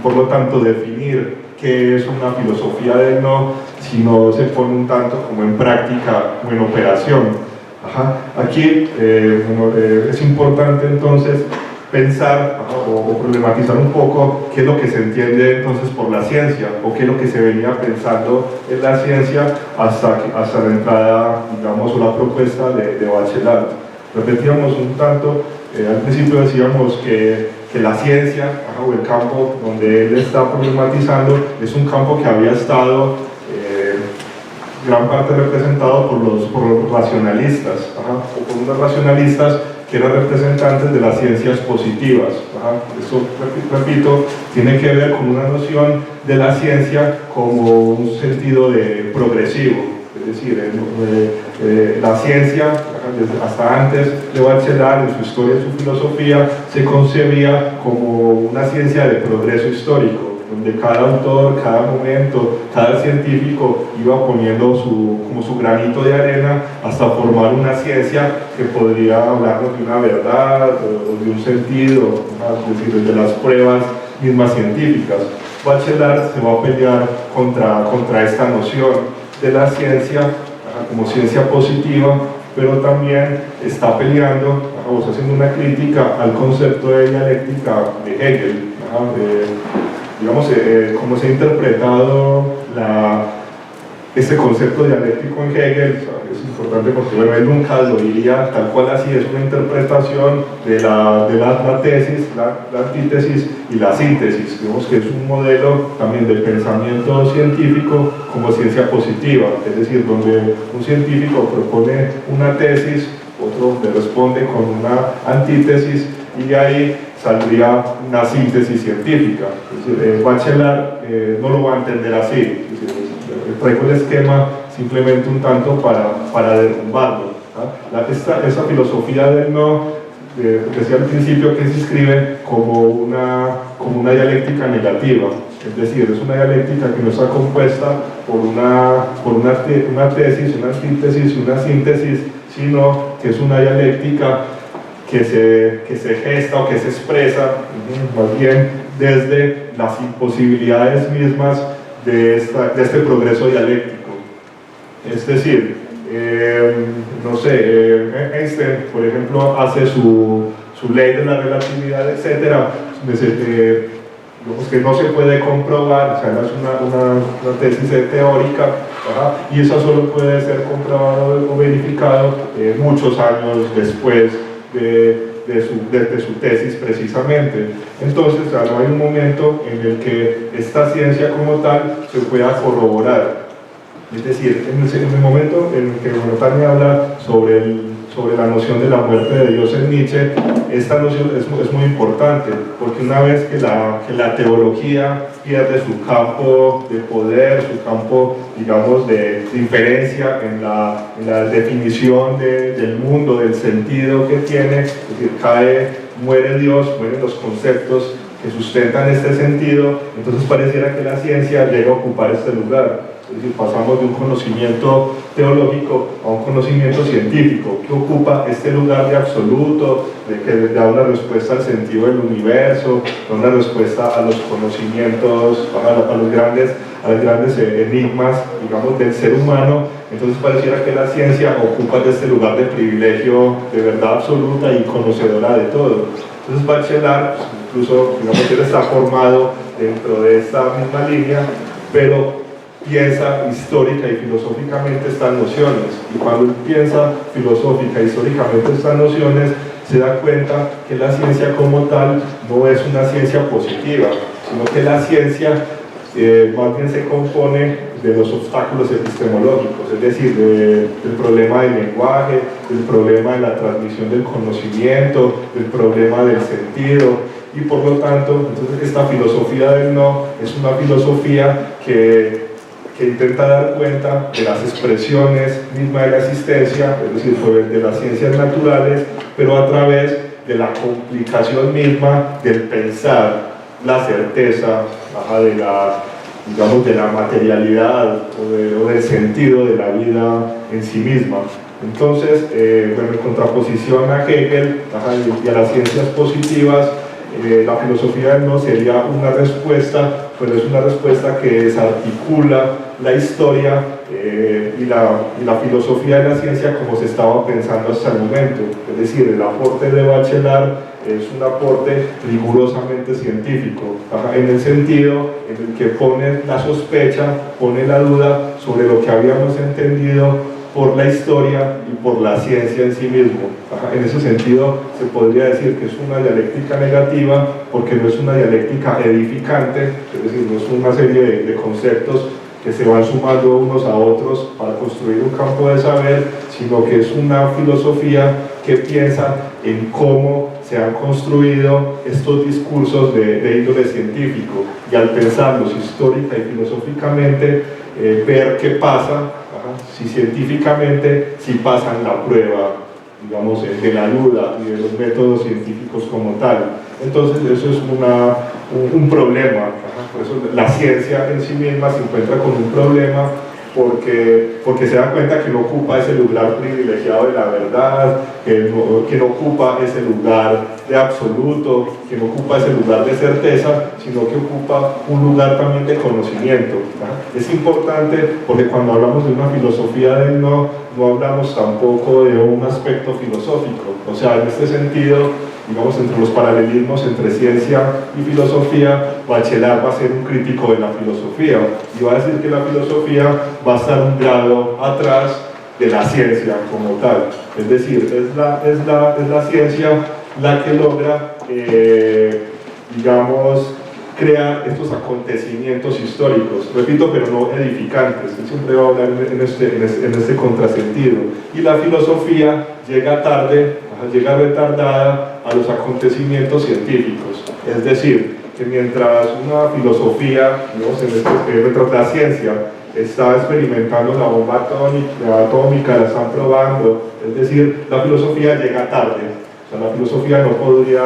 por lo tanto, definir qué es una filosofía del no si no se pone un tanto como en práctica o en operación. Aquí es importante entonces pensar o problematizar un poco qué es lo que se entiende entonces por la ciencia, o qué es lo que se venía pensando en la ciencia hasta la entrada, digamos, o la propuesta de Bachelard. Repetíamos un tanto, al principio decíamos que la ciencia, o el campo donde él está problematizando, es un campo que había estado gran parte representado por los racionalistas, o por unos racionalistas que eran representantes de las ciencias positivas. Eso, repito, tiene que ver con una noción de la ciencia como un sentido de progresivo, es decir, la ciencia, hasta antes de Bachelard, en su historia y su filosofía, se concebía como una ciencia de progreso histórico, donde cada autor, cada momento, cada científico iba poniendo como su granito de arena hasta formar una ciencia que podría hablarnos de una verdad o de un sentido, es decir, de las pruebas mismas científicas. Bachelard se va a pelear contra esta noción de la ciencia como ciencia positiva, pero también está peleando, o está haciendo una crítica al concepto de dialéctica de Hegel, digamos, cómo se ha interpretado este concepto dialéctico en Hegel. Es importante porque, bueno, él nunca lo diría tal cual así, es una interpretación de la tesis, la antítesis y la síntesis. Digamos que es un modelo también de pensamiento científico como ciencia positiva, es decir, donde un científico propone una tesis, otro le responde con una antítesis, y de ahí saldría una síntesis científica. Es decir, Bachelard no lo va a entender así. Es decir, traigo el esquema simplemente un tanto para derrumbarlo. Esa filosofía del no, decía al principio que se escribe como una dialéctica negativa. Es decir, es una dialéctica que no está compuesta por una tesis, una síntesis y una síntesis, sino que es una dialéctica que se gesta o que se expresa más bien desde las imposibilidades mismas de este progreso dialéctico. Es decir, no sé, Einstein, por ejemplo, hace su ley de la relatividad, etcétera, digamos que no se puede comprobar, o sea, es una tesis teórica, y eso solo puede ser comprobado o verificado muchos años después de su tesis precisamente. Entonces, no hay un momento en el que esta ciencia como tal se pueda corroborar. Es decir, en el momento en el que Tania habla sobre la noción de la muerte de Dios en Nietzsche, esta noción es muy importante, porque una vez que la teología pierde su campo de poder, su campo, digamos, de inferencia en la definición del mundo, del sentido que tiene, es decir, muere Dios, mueren los conceptos que sustentan este sentido, entonces pareciera que la ciencia llega a ocupar este lugar. Es decir, pasamos de un conocimiento teológico a un conocimiento científico que ocupa este lugar de absoluto, de que da una respuesta al sentido del universo, da una respuesta a los conocimientos, a los grandes enigmas, digamos, del ser humano. Entonces pareciera que la ciencia ocupa de este lugar de privilegio, de verdad absoluta y conocedora de todo. Entonces Bachelard, incluso, digamos, él está formado dentro de esta misma línea, pero piensa histórica y filosóficamente estas nociones, y cuando él piensa filosófica y históricamente estas nociones, se da cuenta que la ciencia como tal no es una ciencia positiva, sino que la ciencia más bien se compone de los obstáculos epistemológicos, es decir, del problema del lenguaje, del problema de la transmisión del conocimiento, del problema del sentido, y por lo tanto, entonces esta filosofía del no es una filosofía que intenta dar cuenta de las expresiones mismas de la existencia, es decir, de las ciencias naturales, pero a través de la complicación misma del pensar la certeza, de la materialidad o del sentido de la vida en sí misma. Entonces, bueno, en contraposición a Hegel y a las ciencias positivas, la filosofía del no sería una respuesta, pero es una respuesta que desarticula la historia y la filosofía de la ciencia como se estaba pensando hasta el momento. Es decir, el aporte de Bachelard es un aporte rigurosamente científico, en el sentido en el que pone la sospecha, pone la duda sobre lo que habíamos entendido por la historia y por la ciencia en sí mismo. En ese sentido se podría decir que es una dialéctica negativa porque no es una dialéctica edificante, es decir, no es una serie de conceptos que se van sumando unos a otros para construir un campo de saber, sino que es una filosofía que piensa en cómo se han construido estos discursos de índole científico, y al pensarlos histórica y filosóficamente, ver qué pasa, si científicamente, si pasan la prueba, digamos, de la duda y de los métodos científicos como tal. Entonces eso es un problema, por eso la ciencia en sí misma se encuentra con un problema porque se da cuenta que no ocupa ese lugar privilegiado de la verdad, que no ocupa ese lugar de absoluto, que no ocupa ese lugar de certeza, sino que ocupa un lugar también de conocimiento. Es importante porque cuando hablamos de una filosofía del no hablamos tampoco de un aspecto filosófico. O sea, en este sentido, digamos, entre los paralelismos entre ciencia y filosofía, Bachelard va a ser un crítico de la filosofía y va a decir que la filosofía va a estar un grado atrás de la ciencia como tal. Es decir, es la ciencia la que logra, digamos, crear estos acontecimientos históricos, repito, pero no edificantes. Él siempre va a hablar en este contrasentido. Y la filosofía llega tarde, llega retardada a los acontecimientos científicos. Es decir, que mientras una filosofía, mientras la ciencia está experimentando la bomba atómica, la están probando, es decir, la filosofía llega tarde. O sea, la filosofía no podría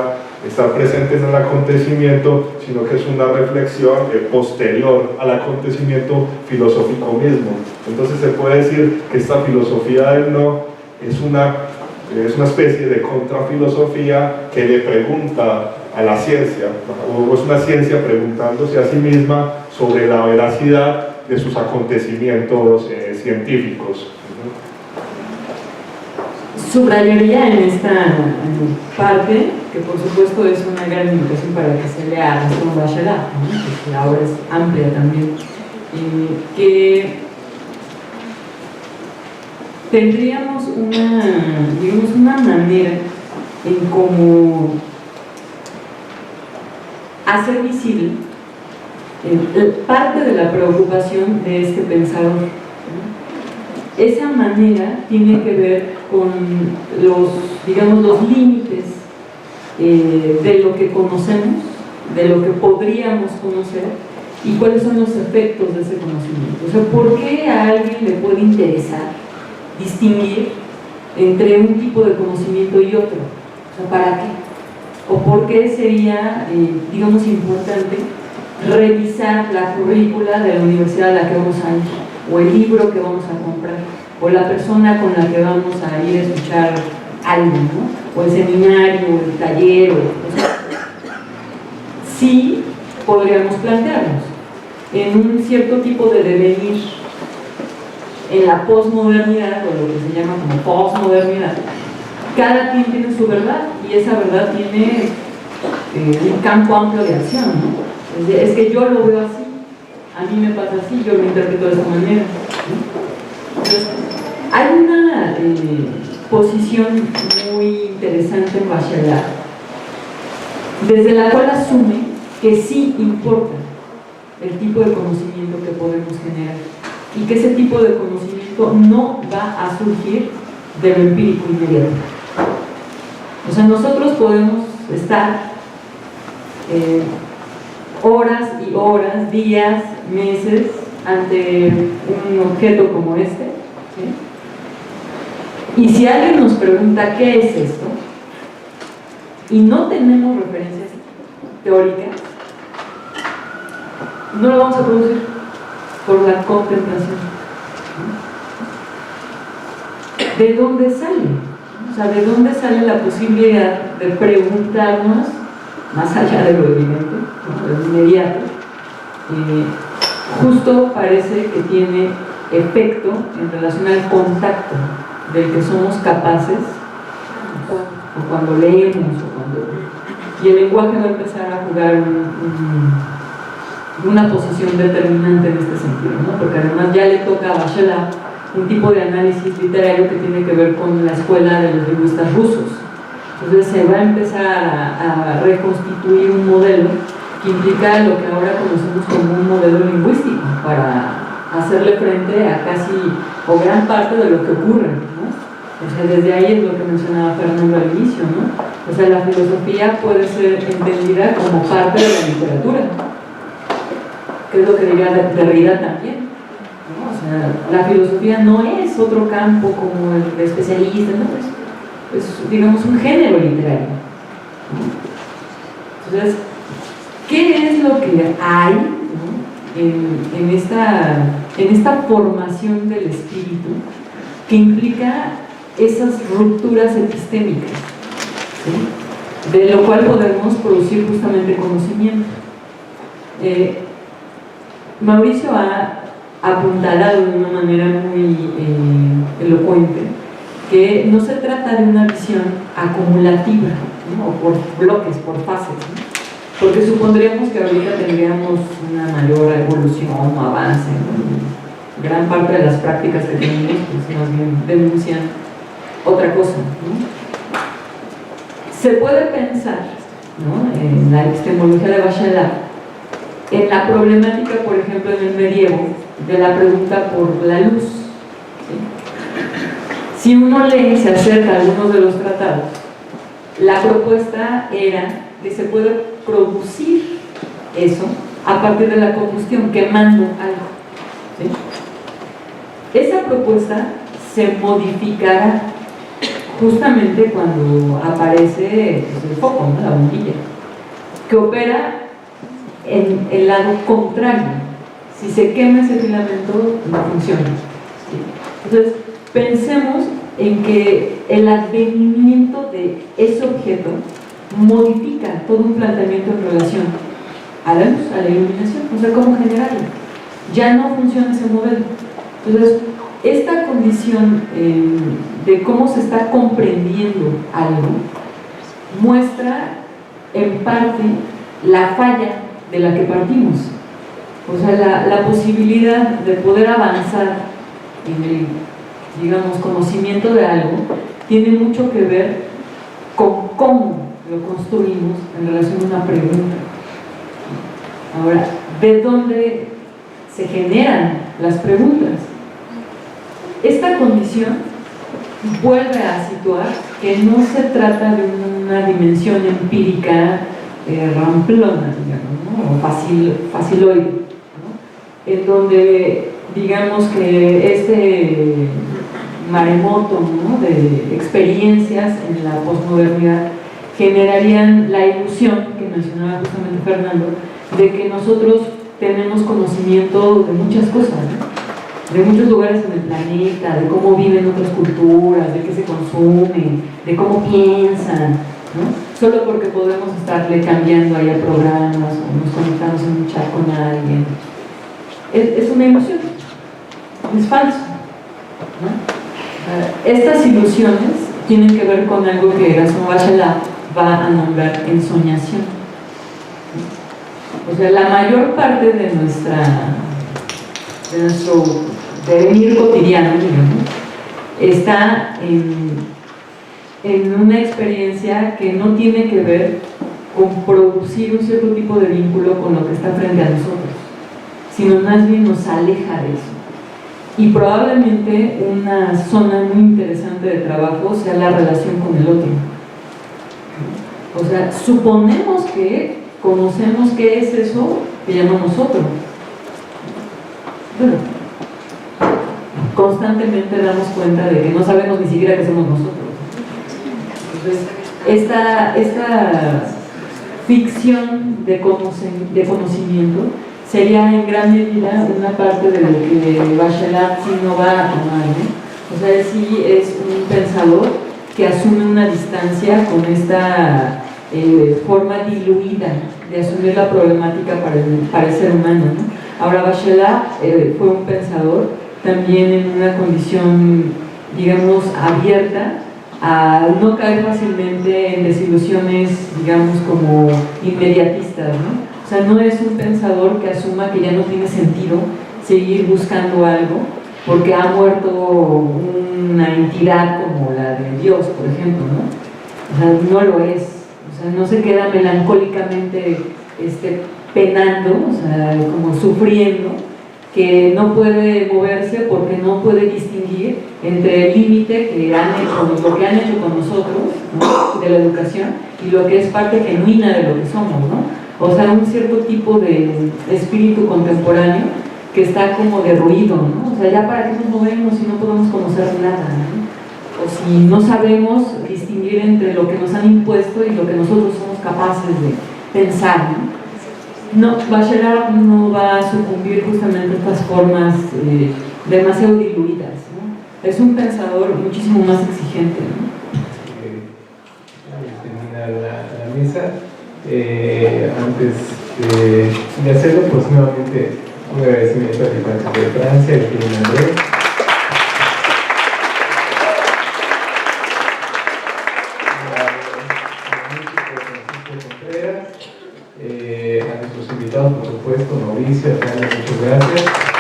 estar presente en el acontecimiento, sino que es una reflexión posterior al acontecimiento filosófico mismo. Entonces se puede decir que esta filosofía del no es una especie de contrafilosofía que le pregunta a la ciencia, o es una ciencia preguntándose a sí misma sobre la veracidad de sus acontecimientos científicos. Subrayaría en esta parte, que por supuesto es una gran invitación para que se lea Gastón Bachelard, que la obra es amplia también, que tendríamos una manera en cómo hacer visible parte de la preocupación de este pensador. Esa manera tiene que ver con los límites de lo que conocemos, de lo que podríamos conocer y cuáles son los efectos de ese conocimiento. O sea, ¿por qué a alguien le puede interesar distinguir entre un tipo de conocimiento y otro? O sea, ¿para qué? ¿O por qué sería, importante revisar la currícula de la universidad a la que vamos a ir? O el libro que vamos a comprar, o la persona con la que vamos a ir a escuchar algo, ¿no? O el seminario, o el taller, sí podríamos plantearnos en un cierto tipo de devenir en la posmodernidad, o lo que se llama como posmodernidad. Cada quien tiene su verdad y esa verdad tiene un campo amplio de acción, ¿no? Es que yo lo veo así. a mí me pasa así, yo lo interpreto de esta manera. Entonces, hay una posición muy interesante en Bachelard, desde la cual asume que sí importa el tipo de conocimiento que podemos generar y que ese tipo de conocimiento no va a surgir de lo empírico inmediato. O sea, nosotros podemos estar horas y horas, días, meses ante un objeto como este, ¿sí? Y si alguien nos pregunta qué es esto y no tenemos referencias teóricas, no lo vamos a producir por la contemplación. ¿De dónde sale? O sea, ¿de dónde sale la posibilidad de preguntarnos, más allá de lo evidente, de lo inmediato? Justo parece que tiene efecto en relación al contacto del que somos capaces, o cuando leemos, y el lenguaje va a empezar a jugar una posición determinante en este sentido, ¿no? Porque además ya le toca a Bachelard un tipo de análisis literario que tiene que ver con la escuela de los lingüistas rusos. Entonces se va a empezar a reconstituir un modelo que implica lo que ahora conocemos como un modelo lingüístico para hacerle frente a casi o gran parte de lo que ocurre, ¿no? O sea, desde ahí es lo que mencionaba Fernando al inicio, ¿no? O sea, la filosofía puede ser entendida como parte de la literatura, que es lo que diría Derrida también, ¿no? O sea, la filosofía no es otro campo como el de especialista, ¿no? Es, digamos, un género literario, ¿no? Entonces, ¿qué es lo que hay, ¿no? en esta formación del espíritu que implica esas rupturas epistémicas, ¿sí? De lo cual podemos producir justamente conocimiento? Mauricio ha apuntalado de una manera muy elocuente que no se trata de una visión acumulativa, ¿no? O por bloques, por fases, ¿no? Porque supondríamos que ahorita tendríamos una mayor evolución o avance, ¿no? Gran parte de las prácticas que tenemos pues más bien denuncian otra cosa, ¿no? Se puede pensar, ¿no? En la epistemología de Bachelard en la problemática, por ejemplo, en el medievo, de la pregunta por la luz, ¿sí? Si uno lee y se acerca a algunos de los tratados, la propuesta era que se puede producir eso a partir de la combustión, quemando algo, ¿sí? Esa propuesta se modificará justamente cuando aparece pues, el foco, ¿no? La bombilla, que opera en el lado contrario. Si se quema ese filamento, no funciona, ¿sí? Entonces, pensemos en que el advenimiento de ese objeto modifica todo un planteamiento en relación a la luz, a la iluminación, o sea, cómo generarla. Ya no funciona ese modelo. Entonces, esta condición de cómo se está comprendiendo algo muestra en parte la falla de la que partimos. O sea, la posibilidad de poder avanzar en el, digamos, conocimiento de algo tiene mucho que ver con cómo lo construimos en relación a una pregunta. Ahora, ¿de dónde se generan las preguntas? Esta condición vuelve a situar que no se trata de una dimensión empírica ramplona, digamos, ¿no? O faciloide, ¿no? En donde digamos que este maremoto, ¿no? De experiencias en la posmodernidad generarían la ilusión que mencionaba justamente Fernando de que nosotros tenemos conocimiento de muchas cosas, ¿no? De muchos lugares en el planeta, de cómo viven otras culturas, de qué se consume, de cómo piensan, ¿no? Solo porque podemos estarle cambiando ahí a programas o nos conectamos en un chat con alguien. Es una ilusión, es falso, ¿no? Estas ilusiones tienen que ver con algo que Gaston Bachelard va a nombrar ensoñación. O sea, la mayor parte de nuestra nuestro devenir cotidiano, digamos, está en una experiencia que no tiene que ver con producir un cierto tipo de vínculo con lo que está frente a nosotros, sino más bien nos aleja de eso. Y probablemente una zona muy interesante de trabajo sea la relación con el otro. O sea, suponemos que conocemos qué es eso que llamamos otro. Bueno, constantemente damos cuenta de que no sabemos ni siquiera qué somos nosotros. Entonces, esta ficción de conocimiento sería en gran medida una parte de lo que Bachelard sí no va a tomar, ¿no? O sea, sí es un pensador que asume una distancia con esta forma diluida de asumir la problemática para el ser humano, ¿no? Ahora, Bachelard fue un pensador también en una condición, digamos, abierta a no caer fácilmente en desilusiones, digamos, como inmediatistas, ¿no? O sea, no es un pensador que asuma que ya no tiene sentido seguir buscando algo porque ha muerto una entidad como la de Dios, por ejemplo, ¿no? O sea, no lo es. O sea, no se queda melancólicamente penando, o sea, como sufriendo, que no puede moverse porque no puede distinguir entre el límite que han hecho, lo que han hecho con nosotros, ¿no?, de la educación, y lo que es parte genuina de lo que somos, ¿no? O sea, un cierto tipo de espíritu contemporáneo que está como derruido, ¿no? O sea, ya para qué nos movemos si no podemos conocer nada, ¿no? O si no sabemos distinguir entre lo que nos han impuesto y lo que nosotros somos capaces de pensar, ¿no? No, Bachelard no va a sucumbir justamente a estas formas demasiado diluidas, ¿no? Es un pensador muchísimo más exigente, ¿no? Terminar la mesa. Antes de hacerlo, pues nuevamente un agradecimiento al Banco de Francia, al Kevin André. A nuestros invitados, por supuesto, Mauricio, Tania, muchas gracias.